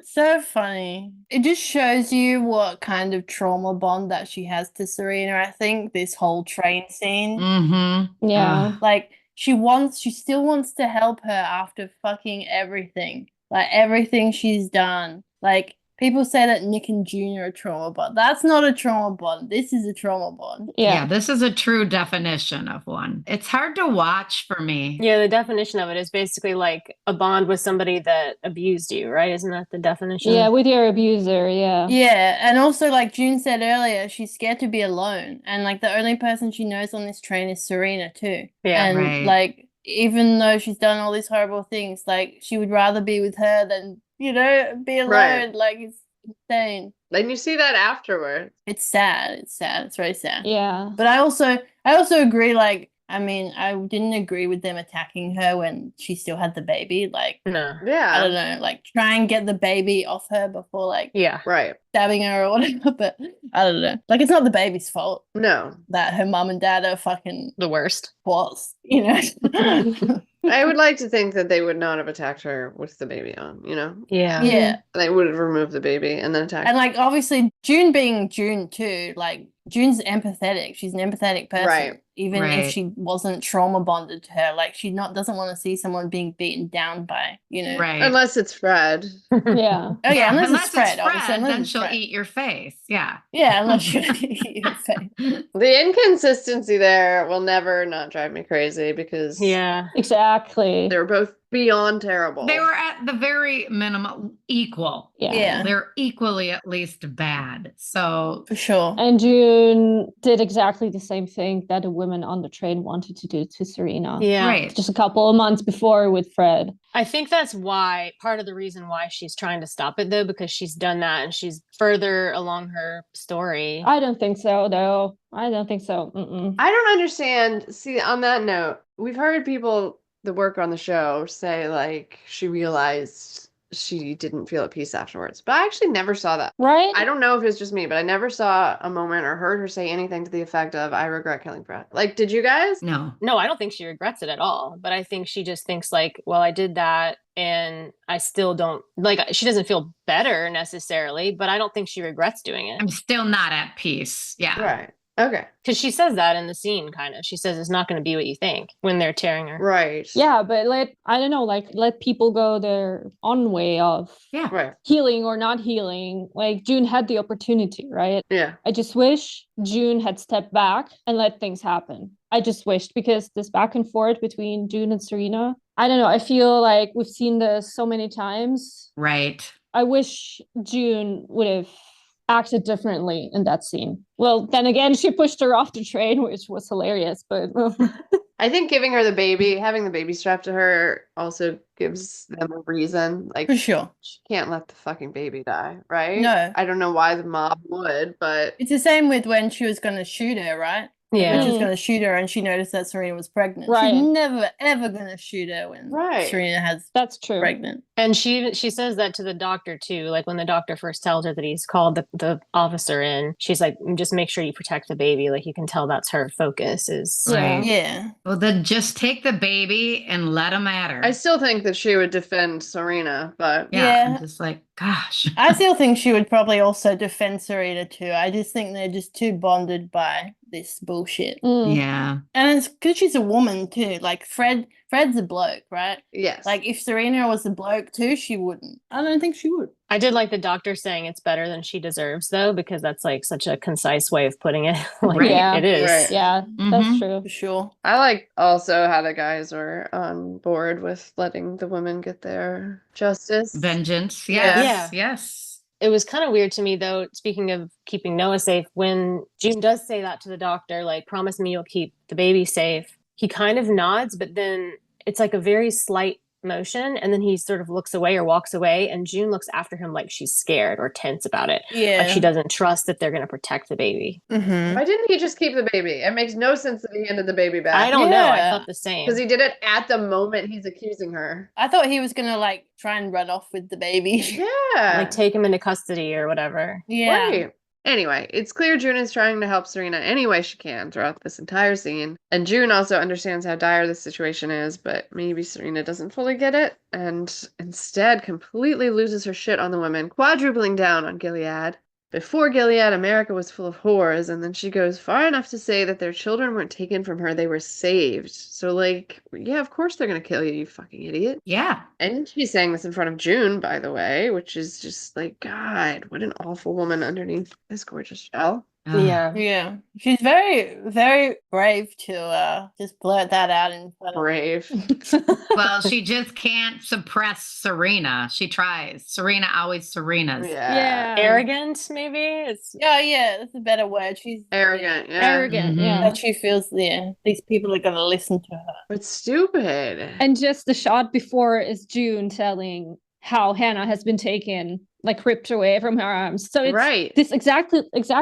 S9: So funny. It just shows you what kind of trauma bond that she has to Serena, I think, this whole train scene.
S7: Mm-hmm.
S6: Yeah.
S9: Like, she still wants to help her after fucking everything. Like, everything she's done. Like, people say that Nick and June are a trauma bond. That's not a trauma bond. This is a trauma bond.
S7: Yeah, this is a true definition of one. It's hard to watch for me.
S8: Yeah, the definition of it is basically like a bond with somebody that abused you, right? Isn't that the definition?
S6: Yeah, with your abuser, yeah.
S9: Yeah, and also, like June said earlier, she's scared to be alone. And, like, the only person she knows on this train is Serena, too.
S8: Yeah,
S9: and,
S7: right.
S9: like, even though she's done all these horrible things, like, she would rather be with her than, be alone.
S5: Right.
S9: Like, it's insane.
S5: Then you see that afterward.
S9: It's sad. It's sad. It's very sad.
S6: Yeah.
S9: But I also agree, like, I mean, I didn't agree with them attacking her when she still had the baby. Like,
S8: No.
S5: Yeah.
S9: I don't know, like, try and get the baby off her before, like,
S8: Yeah.
S5: Right.
S9: stabbing her or whatever. But I don't know. Like, it's not the baby's fault
S5: No.
S9: that her mom and dad are fucking
S8: The worst.
S9: twats, you know?
S5: I would like to think that they would not have attacked her with the baby on, you know?
S8: Yeah.
S9: Yeah.
S5: They would have removed the baby and then attacked.
S9: And like obviously June being June too, like June's empathetic. She's an empathetic person.
S5: Right.
S9: Even if
S7: Right.
S9: she wasn't trauma bonded to her. Like she doesn't want to see someone being beaten down by,
S7: Right.
S5: Unless it's Fred.
S6: Yeah.
S9: Oh yeah, unless it's Fred,
S7: Fred,
S9: obviously. Unless
S7: then
S9: it's
S7: she'll
S9: Fred.
S7: eat your face. Yeah.
S9: Yeah, unless you eat your face.
S5: The inconsistency there will never not drive me crazy because
S8: Yeah.
S6: Exactly.
S5: they're both beyond terrible.
S7: They were at the very minimum equal.
S9: Yeah.
S7: They're equally at least bad. So
S9: For sure.
S6: And June did exactly the same thing that a woman on the train wanted to do to Serena.
S8: Yeah.
S7: right.
S6: Just a couple of months before with Fred.
S8: I think that's why, part of the reason why she's trying to stop it, though, because she's done that and she's further along her story.
S6: I don't think so, though. I don't think so. Mm-mm.
S5: I don't understand. See, on that note, we've heard people that work on the show say like she realized she didn't feel at peace afterwards. But I actually never saw that.
S6: Right?
S5: I don't know if it's just me, but I never saw a moment or heard her say anything to the effect of I regret killing Fred. Like, did you guys?
S7: No.
S8: No, I don't think she regrets it at all. But I think she just thinks like, well, I did that and I still don't like, she doesn't feel better necessarily, but I don't think she regrets doing it.
S7: I'm still not at peace. Yeah.
S5: Right. Okay.
S8: Because she says that in the scene, kind of. She says it's not going to be what you think when they're tearing her.
S5: Right.
S6: Yeah, but let people go their own way of
S7: Yeah.
S5: Right.
S6: healing or not healing. Like June had the opportunity, right?
S5: Yeah.
S6: I just wish June had stepped back and let things happen. I just wished, because this back and forth between June and Serena, I don't know. I feel like we've seen this so many times.
S7: Right.
S6: I wish June would have acted differently in that scene. Well, then again, she pushed her off the train, which was hilarious, but
S5: I think giving her the baby, having the baby strapped to her also gives them a reason. Like,
S9: For sure.
S5: she can't let the fucking baby die, right?
S9: No.
S5: I don't know why the mob would, but
S9: It's the same with when she was going to shoot her, right?
S8: Yeah.
S9: When she was going to shoot her and she noticed that Serena was pregnant.
S6: Right.
S9: She's never, ever going to shoot her when
S5: Right.
S9: Serena has
S6: that's true.
S9: pregnant.
S8: And she says that to the doctor too. Like when the doctor first tells her that he's called the officer in, she's like, just make sure you protect the baby. Like you can tell that's her focus is.
S6: Yeah.
S7: Right.
S9: Yeah.
S7: Well, then just take the baby and let him at her.
S5: I still think that she would defend Serena, but
S7: yeah.
S9: Yeah.
S7: I'm just like, gosh.
S9: I still think she would probably also defend Serena too. I just think they're just too bonded by this bullshit.
S6: Mm.
S7: Yeah.
S9: And it's because she's a woman too. Like Fred's a bloke, right?
S5: yes.
S9: Like if Serena was a bloke too, she wouldn't. I don't think she would.
S8: I did like the doctor saying it's better than she deserves though, because that's like such a concise way of putting it. Like
S7: Right.
S6: Yeah.
S8: it is.
S5: Right.
S6: Yeah, that's
S7: Mhm.
S6: true.
S9: For sure.
S5: I like also how the guys were on board with letting the women get their justice.
S7: Vengeance.
S5: Yeah.
S7: Yes. Yes.
S8: It was kind of weird to me though, speaking of keeping Noah safe, when June does say that to the doctor, like, promise me you'll keep the baby safe. He kind of nods, but then it's like a very slight motion. And then he sort of looks away or walks away. And June looks after him like she's scared or tense about it.
S9: Yeah.
S8: Like she doesn't trust that they're going to protect the baby.
S9: Mm-hmm.
S5: Why didn't he just keep the baby? It makes no sense that he handed the baby back.
S8: I don't know. I
S9: Yeah.
S8: thought the same.
S5: Because he did it at the moment he's accusing her.
S9: I thought he was gonna like try and run off with the baby.
S5: Yeah.
S8: Like take him into custody or whatever.
S9: Yeah.
S5: Right. Anyway, it's clear June is trying to help Serena any way she can throughout this entire scene. And June also understands how dire the situation is, but maybe Serena doesn't fully get it and instead completely loses her shit on the women, quadrupling down on Gilead. Before Gilead, America was full of whores, and then she goes far enough to say that their children weren't taken from her, they were saved. So, like, yeah, of course they're gonna kill you, you fucking idiot.
S7: Yeah.
S5: And she's saying this in front of June, by the way, which is just like, God, what an awful woman underneath this gorgeous shell.
S7: Ugh.
S8: Yeah.
S9: Yeah. She's very, very brave to just blurt that out in front of
S5: Brave.
S7: Well, she just can't suppress Serena. She tries. Serena always Serena's.
S5: Yeah.
S8: Arrogant, maybe? It's
S9: Yeah, yeah, that's a better word. She's
S5: Arrogant, yeah.
S6: Arrogant,
S7: Mhm.
S6: yeah.
S9: that she feels these people are gonna listen to her.
S5: But stupid.
S6: And just the shot before is June telling how Hannah has been taken, like ripped away from her arms. So it's
S5: Right.
S6: this exact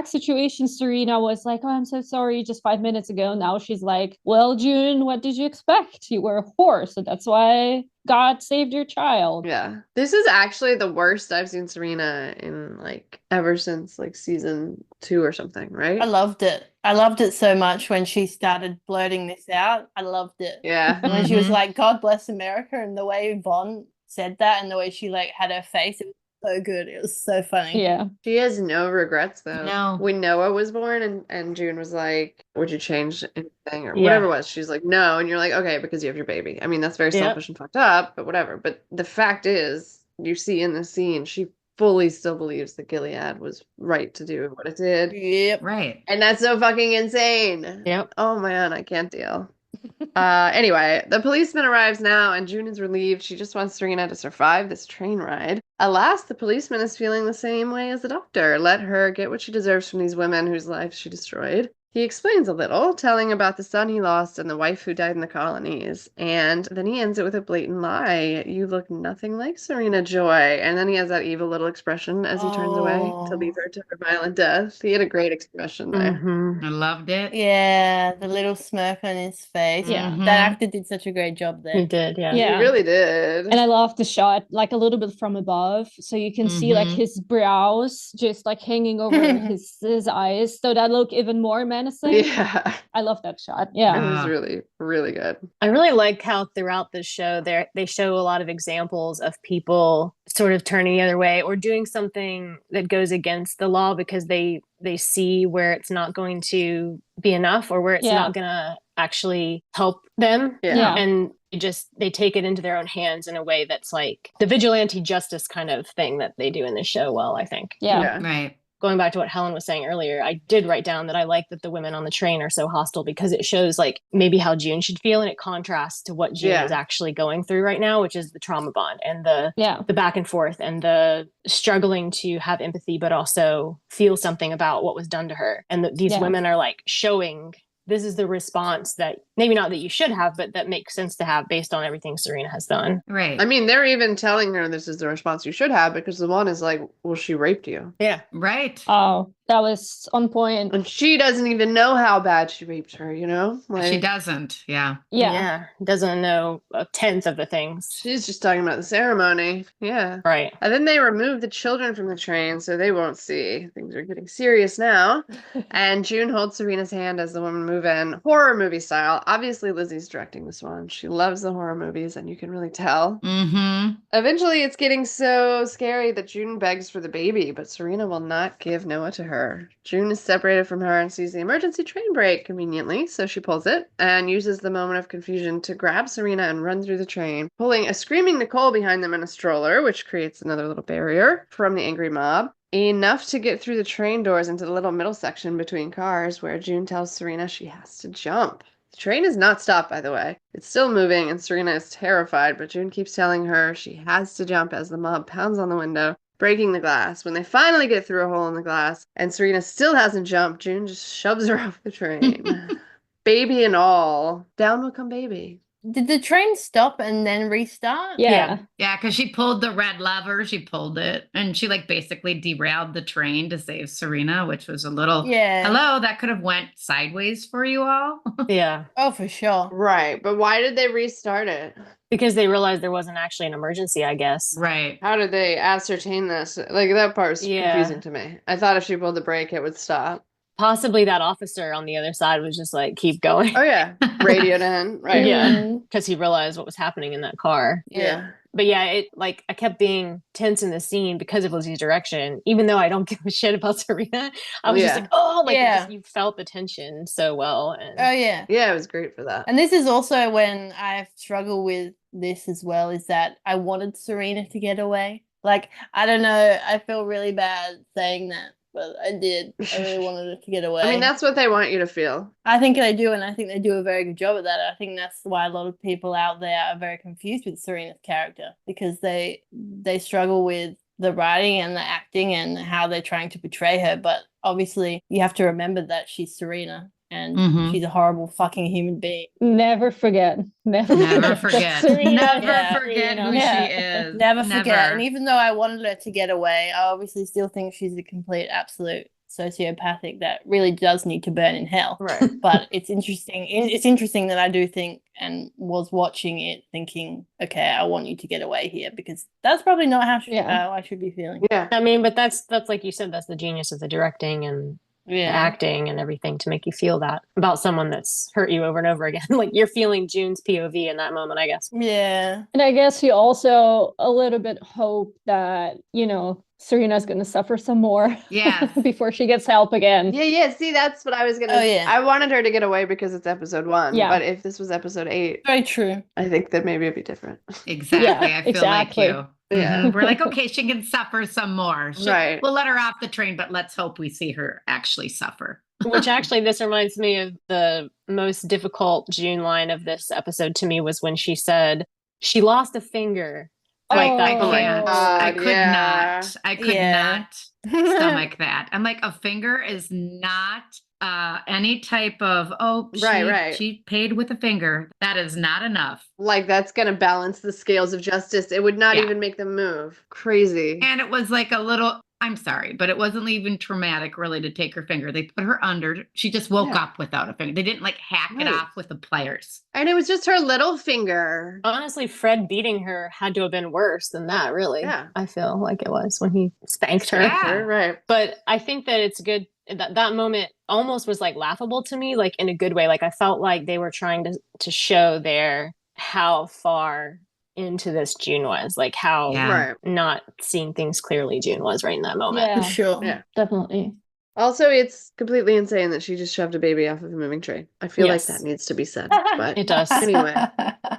S6: situation. Serena was like, "Oh, I'm so sorry," just 5 minutes ago. Now she's like, "Well, June, what did you expect? You were a whore, so that's why God saved your child.
S5: Yeah. This is actually the worst I've seen Serena in like ever since like season 2 or something, right?
S9: I loved it. I loved it so much when she started blurting this out. I loved it.
S5: Yeah.
S9: And when she was like, God bless America, and the way Yvonne said that and the way she like had her face, it was so good. It was so funny.
S6: Yeah.
S5: She has no regrets though.
S7: No.
S5: When Noah was born and June was like, would you change anything or whatever it was, she's like, no. And you're like, okay, because you have your baby. I mean, that's very selfish and fucked up, but whatever. But the fact is, you see in the scene, she fully still believes that Gilead was right to do what it did.
S9: Yep.
S7: Right.
S5: And that's so fucking insane.
S8: Yep.
S5: Oh man, I can't deal. Anyway, the policeman arrives now and June is relieved. She just wants Serena to survive this train ride. Alas, the policeman is feeling the same way as the doctor. Let her get what she deserves from these women whose lives she destroyed. He explains a little, telling about the son he lost and the wife who died in the colonies. And then he ends it with a blatant lie. You look nothing like Serena Joy. And then he has that evil little expression as he turns away to leave her to her violent death. He had a great expression there.
S7: I loved it.
S9: Yeah, the little smirk on his face.
S6: Yeah.
S9: That actor did such a great job there.
S8: He did, yeah.
S6: Yeah.
S5: He really did.
S6: And I love the shot, like a little bit from above, so you can see like his brows just like hanging over his eyes, so that look even more menacing.
S5: Yeah.
S6: I love that shot. Yeah.
S5: It was really, really good.
S8: I really like how throughout the show they show a lot of examples of people sort of turning the other way or doing something that goes against the law because they see where it's not going to be enough or where it's not going to actually help them.
S5: Yeah.
S8: And they take it into their own hands in a way that's like the vigilante justice kind of thing that they do in this show well, I think.
S6: Yeah.
S7: Right.
S8: Going back to what Helen was saying earlier, I did write down that I like that the women on the train are so hostile because it shows like maybe how June should feel and it contrasts to what June is actually going through right now, which is the trauma bond and the back and forth and the struggling to have empathy, but also feel something about what was done to her. And these women are like showing this is the response that maybe not that you should have, but that makes sense to have based on everything Serena has done.
S7: Right.
S5: I mean, they're even telling her this is the response you should have because the one is like, well, she raped you.
S8: Yeah.
S7: Right.
S6: Oh, that was on point.
S5: And she doesn't even know how bad she raped her, you know?
S7: She doesn't. Yeah.
S6: Yeah.
S8: Doesn't know a tenth of the things.
S5: She's just talking about the ceremony. Yeah.
S8: Right.
S5: And then they remove the children from the train so they won't see. Things are getting serious now. And June holds Serena's hand as the women move in, horror movie style. Obviously, Lizzie's directing this one. She loves the horror movies, and you can really tell. Eventually, it's getting so scary that June begs for the baby, but Serena will not give Noah to her. June is separated from her and sees the emergency train brake conveniently, so she pulls it and uses the moment of confusion to grab Serena and run through the train, pulling a screaming Nicole behind them in a stroller, which creates another little barrier from the angry mob. Enough to get through the train doors into the little middle section between cars where June tells Serena she has to jump. The train is not stopped, by the way. It's still moving and Serena is terrified, but June keeps telling her she has to jump as the mob pounds on the window, breaking the glass. When they finally get through a hole in the glass and Serena still hasn't jumped, June just shoves her off the train. Baby and all. Down will come baby.
S9: Did the train stop and then restart?
S6: Yeah.
S7: Yeah, because she pulled the red lever. She pulled it. And she like basically derailed the train to save Serena, which was a little, hello, that could have went sideways for you all.
S8: Yeah.
S9: Oh, for sure.
S5: Right. But why did they restart it?
S8: Because they realized there wasn't actually an emergency, I guess.
S7: Right.
S5: How did they ascertain this? Like, that part was confusing to me. I thought if she pulled the brake, it would stop.
S8: Possibly that officer on the other side was just like, keep going.
S5: Oh, yeah. Radioed in. Right.
S8: Yeah. Because he realized what was happening in that car.
S5: Yeah.
S8: But yeah, it like I kept being tense in the scene because of Lizzie's direction. Even though I don't give a shit about Serena, I was just like, oh, like you felt the tension so well. And
S9: oh yeah,
S5: yeah, it was great for that.
S9: And this is also when I struggle with this as well. Is that I wanted Serena to get away. Like I don't know, I feel really bad saying that. But I did. I really wanted it to get away.
S5: I mean, that's what they want you to feel.
S9: I think they do, and I think they do a very good job at that. I think that's why a lot of people out there are very confused with Serena's character because they struggle with the writing and the acting and how they're trying to portray her. But obviously, you have to remember that she's Serena. And she's a horrible fucking human being.
S6: Never forget. Never
S7: forget. Never forget who she is.
S9: Never forget. And even though I wanted her to get away, I obviously still think she's a complete, absolute sociopathic that really does need to burn in hell.
S5: Right.
S9: But it's interesting. It's interesting that I do think and was watching it thinking, okay, I want you to get away here, because that's probably not how I should be feeling.
S5: Yeah.
S8: I mean, but that's like you said, that's the genius of the directing and the acting and everything to make you feel that about someone that's hurt you over and over again. Like you're feeling June's POV in that moment, I guess.
S9: Yeah.
S6: And I guess you also a little bit hope that, you know, Serena's going to suffer some more before she gets help again.
S5: Yeah. See, that's what I was going to say. I wanted her to get away because it's episode 1.
S6: Yeah.
S5: But if this was episode 8,
S9: very true.
S5: I think that maybe it'd be different.
S7: Exactly.
S6: Yeah,
S7: I feel
S6: exactly.
S7: like you.
S5: Yeah.
S7: We're like, okay, she can suffer some more.
S5: Right.
S7: We'll let her off the train, but let's hope we see her actually suffer.
S8: Which actually, this reminds me of the most difficult June line of this episode to me was when she said she lost a finger.
S7: Like, I can't. I could
S5: yeah.
S7: not. I could not stomach that. I'm like, a finger is not any type of, she paid with a finger. That is not enough.
S5: Like, that's going to balance the scales of justice. It would not even make them move. Crazy.
S7: And it was like a little, I'm sorry, but it wasn't even traumatic really to take her finger. They put her under. She just woke up without a finger. They didn't like hack it off with the pliers.
S5: And it was just her little finger.
S8: Honestly, Fred beating her had to have been worse than that, really.
S5: Yeah.
S8: I feel like it was when he spanked her.
S7: Yeah.
S5: Right.
S8: But I think that it's good that moment almost was like laughable to me, like in a good way. Like I felt like they were trying to show there how far into this June was, like how not seeing things clearly June was right in that moment.
S6: Yeah,
S9: sure.
S5: Yeah.
S6: Definitely.
S5: Also, it's completely insane that she just shoved a baby off of a moving train. I feel like that needs to be said. But
S8: it does.
S5: Anyway,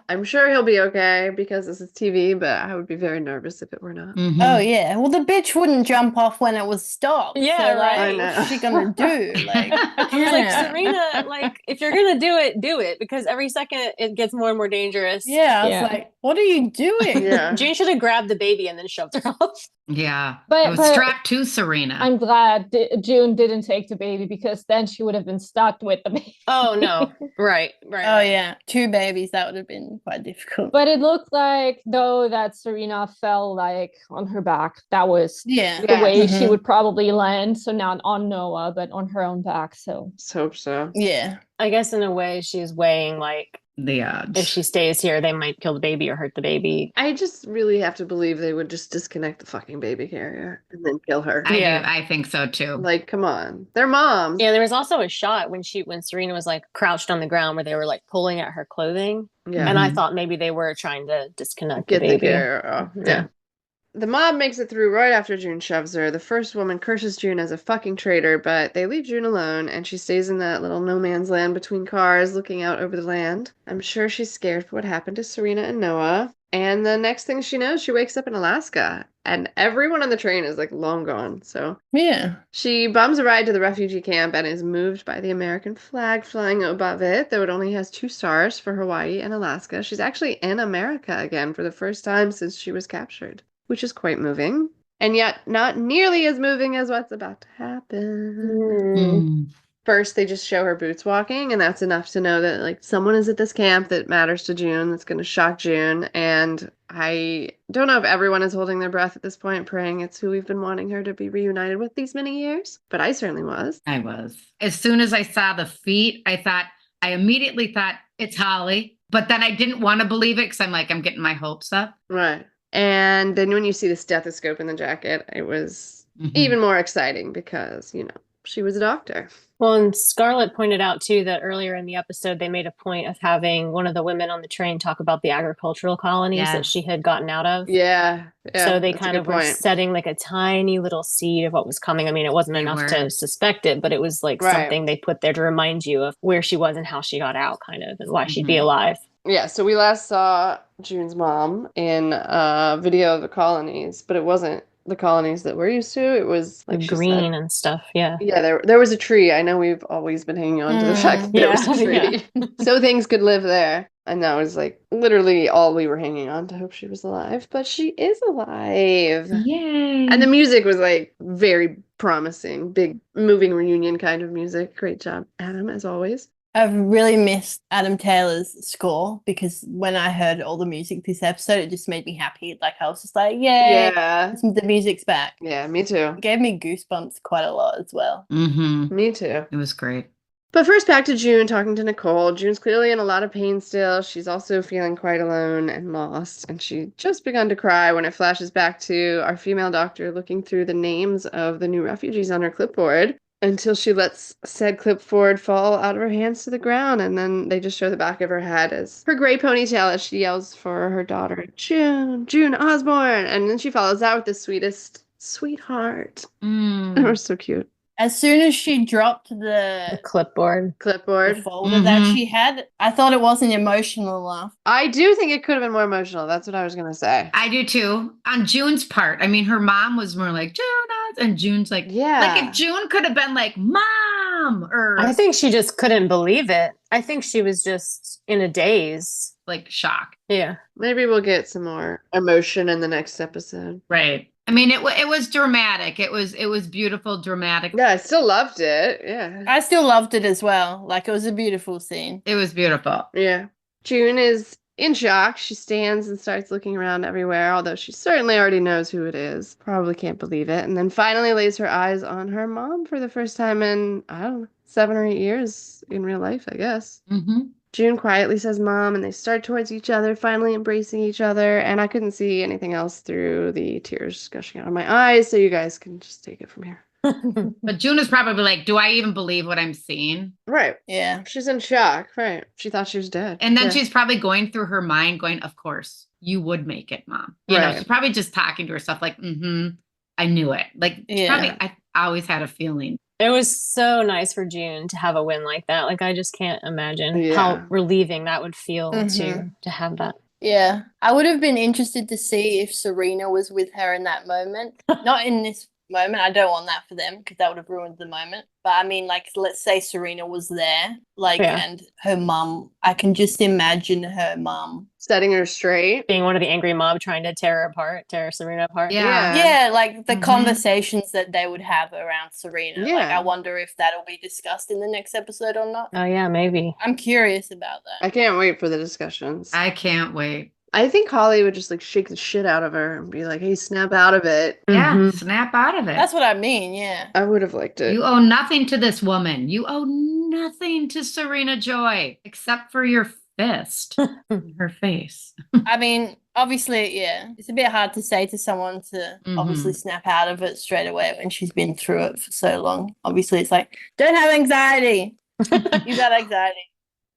S5: I'm sure he'll be okay because this is TV, but I would be very nervous if it were not.
S7: Mm-hmm.
S9: Oh, yeah. Well, the bitch wouldn't jump off when it was stopped.
S8: Yeah,
S9: so, like,
S5: I know.
S9: what's she going to do? Like,
S8: she was like, Serena, like, if you're going to do it, because every second it gets more and more dangerous.
S9: Yeah, I was like, what are you doing?
S5: Yeah.
S8: June should have grabbed the baby and then shoved her off.
S7: Yeah.
S6: But
S7: it was strapped to Serena.
S6: I'm glad June didn't take the baby, because then she would have been stuck with the baby.
S8: Oh, no. Right.
S9: Oh, yeah. 2 babies, that would have been quite difficult.
S6: But it looked like, though, that Serena fell like on her back. That was the way she would probably land. So not on Noah, but on her own back. So
S5: Let's hope so.
S9: Yeah.
S8: I guess in a way she's weighing like
S7: the odds.
S8: If she stays here, they might kill the baby or hurt the baby.
S5: I just really have to believe they would just disconnect the fucking baby carrier and then kill her.
S7: I think so too.
S5: Like, come on. They're moms.
S8: Yeah, there was also a shot when Serena was like crouched on the ground where they were like pulling at her clothing.
S5: Yeah.
S8: And I thought maybe they were trying to disconnect
S5: Get
S8: the baby.
S5: the carrier off. Yeah. The mob makes it through right after June shoves her. The first woman curses June as a fucking traitor, but they leave June alone, and she stays in that little no man's land between cars, looking out over the land. I'm sure she's scared for what happened to Serena and Noah. And the next thing she knows, she wakes up in Alaska, and everyone on the train is like long gone. So
S9: yeah,
S5: she bums a ride to the refugee camp and is moved by the American flag flying above it, though it only has 2 stars for Hawaii and Alaska. She's actually in America again for the first time since she was captured, which is quite moving, and yet not nearly as moving as what's about to happen. First, they just show her boots walking, and that's enough to know that like someone is at this camp that matters to June, that's going to shock June. And I don't know if everyone is holding their breath at this point, praying it's who we've been wanting her to be reunited with these many years, but I certainly was.
S7: I was. As soon as I saw the feet, I immediately thought it's Holly, but then I didn't want to believe it because I'm like, I'm getting my hopes up.
S5: Right. And then when you see the stethoscope in the jacket, it was even more exciting because, you know, she was a doctor.
S8: Well, and Scarlett pointed out, too, that earlier in the episode, they made a point of having one of the women on the train talk about the agricultural colonies that she had gotten out of.
S5: Yeah.
S8: So they kind of were setting like a tiny little seed of what was coming. I mean, it wasn't enough to suspect it, but it was like something they put there to remind you of where she was and how she got out, kind of, and why she'd be alive.
S5: Yeah, so we last saw June's mom in a video of the colonies, but it wasn't the colonies that we're used to. It was like
S8: green and stuff. Yeah.
S5: Yeah, there was a tree. I know we've always been hanging on to the fact that there was a tree. So things could live there. And that was like literally all we were hanging on to hope she was alive. But she is alive.
S7: Yay.
S5: And the music was like very promising. Big moving reunion kind of music. Great job, Adam, as always.
S9: I've really missed Adam Taylor's score because when I heard all the music this episode, it just made me happy. Like I was just like, yay, the music's back.
S5: Yeah, me too.
S9: It gave me goosebumps quite a lot as well.
S7: Mm-hmm.
S5: Me too.
S7: It was great.
S5: But first, back to June talking to Nicole. June's clearly in a lot of pain still. She's also feeling quite alone and lost, and she just begun to cry when it flashes back to our female doctor looking through the names of the new refugees on her clipboard until she lets said clipboard fall out of her hands to the ground, and then they just show the back of her head as her gray ponytail as she yells for her daughter, June Osborne, and then she follows that with the sweetest sweetheart. They were so cute.
S9: As soon as she dropped the
S8: clipboard,
S9: the folder that she had, I thought it wasn't emotional enough.
S5: I do think it could have been more emotional. That's what I was gonna say.
S7: I do too. On June's part, I mean, her mom was more like June, and June's like, like if June could have been like, Mom, or
S8: I think she just couldn't believe it. I think she was just in a daze,
S7: like shock.
S8: Yeah,
S5: maybe we'll get some more emotion in the next episode.
S7: Right. I mean, it was dramatic. It was beautiful, dramatic.
S5: Yeah, I still loved it. Yeah.
S9: I still loved it as well. Like, it was a beautiful scene.
S7: It was beautiful.
S5: Yeah. June is in shock. She stands and starts looking around everywhere, although she certainly already knows who it is. Probably can't believe it. And then finally lays her eyes on her mom for the first time in, I don't know, 7 or 8 years in real life, I guess.
S7: Mm-hmm.
S5: June quietly says mom, and they start towards each other, finally embracing each other, and I couldn't see anything else through the tears gushing out of my eyes, so you guys can just take it from here.
S7: But June is probably like, do I even believe what I'm seeing?
S5: Right.
S9: Yeah.
S5: She's in shock. Right. She thought she was dead.
S7: And then she's probably going through her mind going, of course, you would make it, Mom. You know, she's probably just talking to herself like, I knew it. Like, I always had a feeling.
S8: It was so nice for June to have a win like that. Like, I just can't imagine how relieving that would feel to have that.
S9: Yeah. I would have been interested to see if Serena was with her in that moment. Not in this moment. I don't want that for them because that would have ruined the moment. But I mean, like, let's say Serena was there, like, and her mum, I can just imagine her mum
S5: setting her straight,
S8: being one of the angry mob trying to tear Serena apart.
S9: Yeah, like the conversations that they would have around Serena. Like, I wonder if that'll be discussed in the next episode or not.
S8: Oh yeah, maybe.
S9: I'm curious about that.
S5: I can't wait for the discussions.
S7: I can't wait.
S5: I think Holly would just like shake the shit out of her and be like, hey, snap out of it.
S7: Yeah, snap out of it.
S9: That's what I mean, yeah.
S5: I would have liked it.
S7: You owe nothing to this woman. You owe nothing to Serena Joy except for your fist in her face.
S9: I mean, obviously, it's a bit hard to say to someone to obviously snap out of it straight away when she's been through it for so long. Obviously, it's like, don't have anxiety. You got anxiety.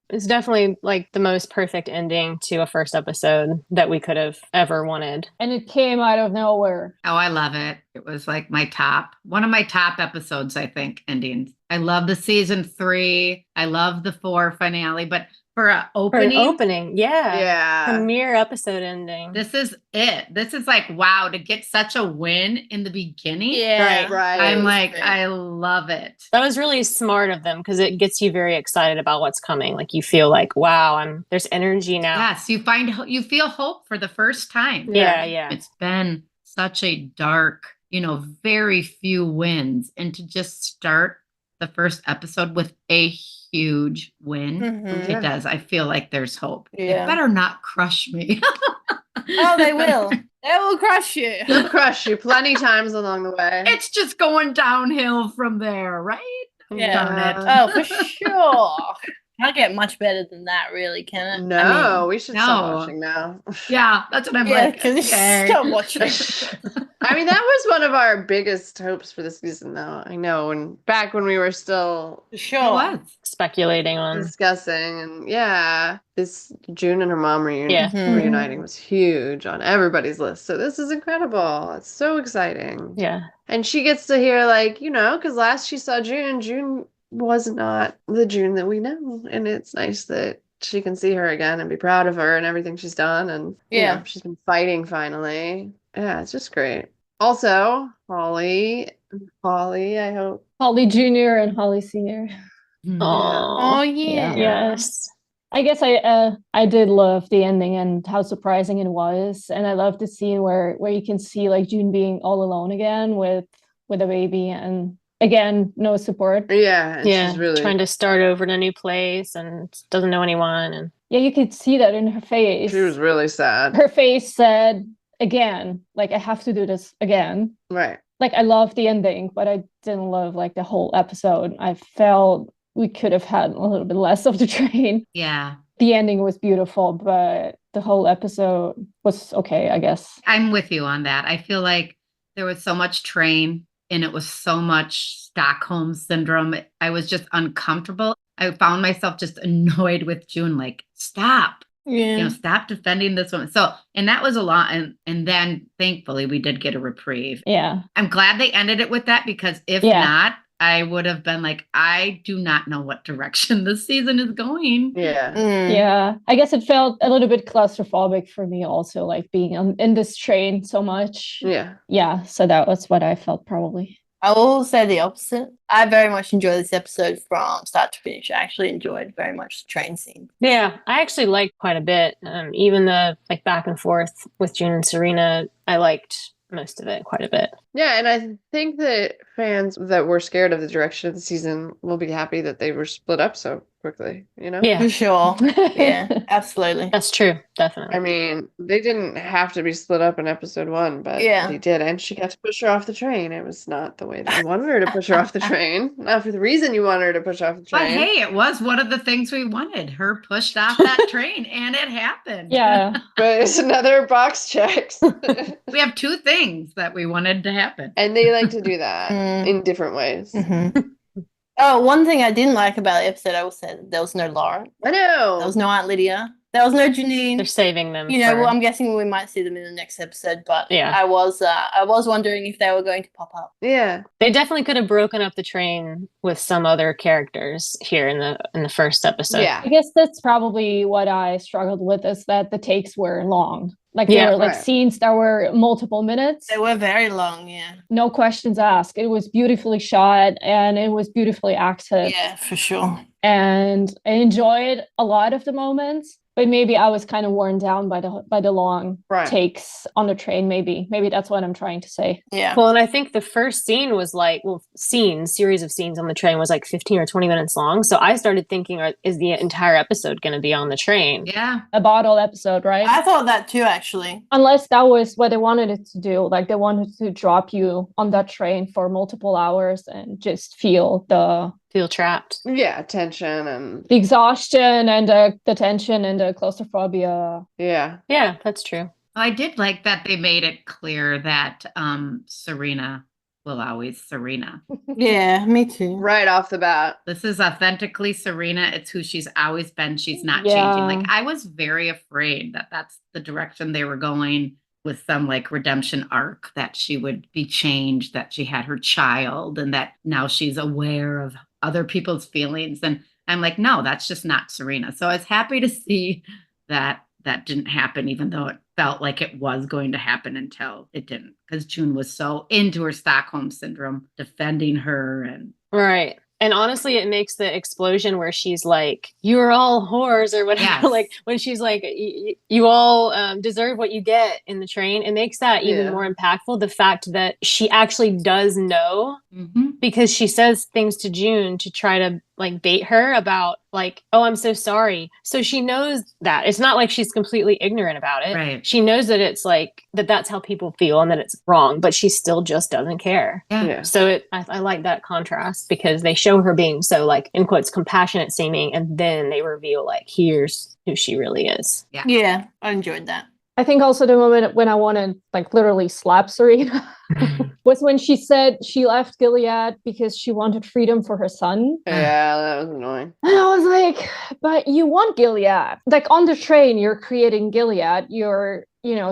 S8: It's definitely like the most perfect ending to a first episode that we could have ever wanted.
S6: And it came out of nowhere.
S7: Oh, I love it. It was like one of my top episodes, I think, endings. I love the season 3. I love the 4 finale, but for an opening.
S8: Yeah. Premiere episode ending.
S7: This is it. This is like, wow, to get such a win in the beginning.
S9: Yeah.
S5: Right.
S7: I'm like, I love it.
S8: That was really smart of them because it gets you very excited about what's coming. Like, you feel like, wow, there's energy now.
S7: Yes, you feel hope for the first time.
S8: Yeah.
S7: It's been such a dark, very few wins. And to just start the first episode with a huge win. It does. I feel like there's hope.
S9: Yeah.
S7: It better not crush me.
S9: Oh, they will. They will crush you.
S5: They'll crush you plenty times along the way.
S7: It's just going downhill from there, right?
S9: Yeah.
S7: Darn it.
S9: Oh, for sure. Can't get much better than that, really, can it?
S5: No, we should stop watching now.
S7: Yeah, that's what I'm like.
S9: Stop watching.
S5: I mean, that was one of our biggest hopes for the season, though. I know, and back when we were still
S8: speculating on
S5: discussing, and this June and her mom reuniting was huge on everybody's list. So this is incredible. It's so exciting.
S8: Yeah,
S5: and she gets to hear, like, because last she saw June was not the June that we know, and it's nice that she can see her again and be proud of her and everything she's done, and she's been fighting finally. Yeah, it's just great. Also, Holly, I hope
S6: Holly Jr. and Holly Sr.
S8: Oh
S9: yeah.
S6: Yes. I guess I did love the ending and how surprising it was, and I love the scene where you can see like June being all alone again with a baby, and again, no support.
S5: Yeah, and
S8: Yeah,
S5: she's really
S8: trying to start over in a new place and doesn't know anyone. And
S6: Yeah, you could see that in her face.
S5: She was really sad.
S6: Her face said, again, like, I have to do this again.
S5: Right.
S6: Like, I love the ending, but I didn't love like the whole episode. I felt we could have had a little bit less of the train.
S7: Yeah.
S6: The ending was beautiful, but the whole episode was okay, I guess.
S7: I'm with you on that. I feel like there was so much train and it was so much Stockholm syndrome. I was just uncomfortable. I found myself just annoyed with June, like, stop.
S9: Yeah.
S7: Stop defending this woman. So, and that was a lot. And then thankfully we did get a reprieve.
S6: Yeah.
S7: I'm glad they ended it with that, because if not, I would have been like, I do not know what direction this season is going.
S5: Yeah.
S6: Yeah. I guess it felt a little bit claustrophobic for me also, like being in this train so much.
S5: Yeah.
S6: Yeah. So that was what I felt probably.
S9: I will say the opposite. I very much enjoyed this episode from start to finish. I actually enjoyed very much the train scene.
S8: Yeah, I actually liked quite a bit. Even the like back and forth with June and Serena, I liked most of it quite a bit.
S5: Yeah, and I think that fans that were scared of the direction of the season will be happy that they were split up so quickly, you know?
S8: Yeah.
S9: For sure. Yeah, absolutely.
S8: That's true, definitely.
S5: I mean, they didn't have to be split up in episode 1, but they did, and she got to push her off the train. It was not the way that you wanted her to push her off the train. Not for the reason you wanted her to push off the train.
S7: But hey, it was one of the things we wanted. Her pushed off that train, and it happened.
S6: Yeah.
S5: But it's another box checks.
S7: We have 2 things that we wanted to happen.
S5: And they like to do that in different ways.
S9: Oh, one thing I didn't like about the episode, I will say, there was no Lauren.
S5: I know.
S9: There was no Aunt Lydia. There was no Janine.
S8: They're saving them.
S9: You know, well, I'm guessing we might see them in the next episode, but
S8: Yeah.
S9: I was wondering if they were going to pop up.
S5: Yeah.
S8: They definitely could have broken up the train with some other characters here in the first episode.
S5: Yeah.
S6: I guess that's probably what I struggled with, is that the takes were long. Like there were like scenes that were multiple minutes.
S9: They were very long, yeah.
S6: No questions asked. It was beautifully shot and it was beautifully acted.
S9: Yeah, for sure.
S6: And I enjoyed a lot of the moments, but maybe I was kind of worn down by the long takes on the train. Maybe that's what I'm trying to say.
S9: Yeah.
S8: Well, and I think the first scene was like, series of scenes on the train was like 15 or 20 minutes long. So I started thinking, is the entire episode going to be on the train?
S7: Yeah.
S6: A bottle episode, right?
S9: I thought that too, actually.
S6: Unless that was what they wanted it to do. Like they wanted to drop you on that train for multiple hours and just feel
S8: trapped.
S5: Yeah, tension and
S6: the exhaustion and the tension and the claustrophobia.
S5: Yeah.
S8: Yeah, that's true.
S7: I did like that they made it clear that Serena will always Serena.
S9: Yeah, me too.
S5: Right off the bat.
S7: This is authentically Serena. It's who she's always been. She's not changing. Like, I was very afraid that that's the direction they were going, with some like redemption arc, that she would be changed, that she had her child, and that now she's aware of other people's feelings. And I'm like, no, that's just not Serena. So I was happy to see that didn't happen, even though it felt like it was going to happen until it didn't, because June was so into her Stockholm syndrome, defending her. And
S8: right. And honestly, it makes the explosion where she's like, you're all whores or whatever.
S7: Yes.
S8: Like when she's like, you all deserve what you get in the train. It makes that even more impactful. The fact that she actually does know, because she says things to June to try to like bait her about like, oh, I'm so sorry. So she knows that it's not like she's completely ignorant about it.
S7: Right.
S8: She knows that it's like that's how people feel and that it's wrong, but she still just doesn't care.
S7: Yeah.
S8: So I like that contrast, because they show her being so like in quotes compassionate seeming, and then they reveal like here's who she really is.
S9: Yeah, I enjoyed that.
S6: I think also the moment when I wanted like literally slap Serena was when she said she left Gilead because she wanted freedom for her son.
S5: Yeah, that was annoying.
S6: And I was like, but you want Gilead. Like on the train, you're creating Gilead. You're,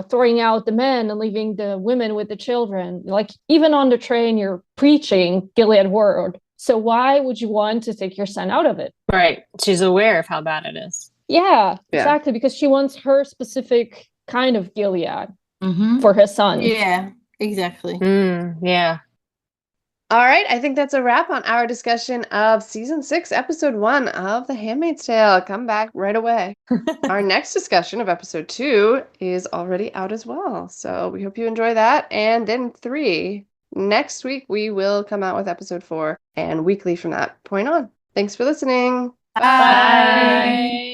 S6: throwing out the men and leaving the women with the children. Like even on the train, you're preaching Gilead word. So why would you want to take your son out of it?
S8: Right. She's aware of how bad it is.
S6: Yeah, exactly. Because she wants her specific kind of Gilead for her son.
S9: Yeah, exactly.
S8: Yeah.
S5: All right, I think that's a wrap on our discussion of season 6, episode 1 of The Handmaid's Tale. Come back right away. Our next discussion of episode 2 is already out as well, so we hope you enjoy that. And then 3 Next week, we will come out with episode 4 and weekly from that point on. Thanks for listening.
S9: Bye.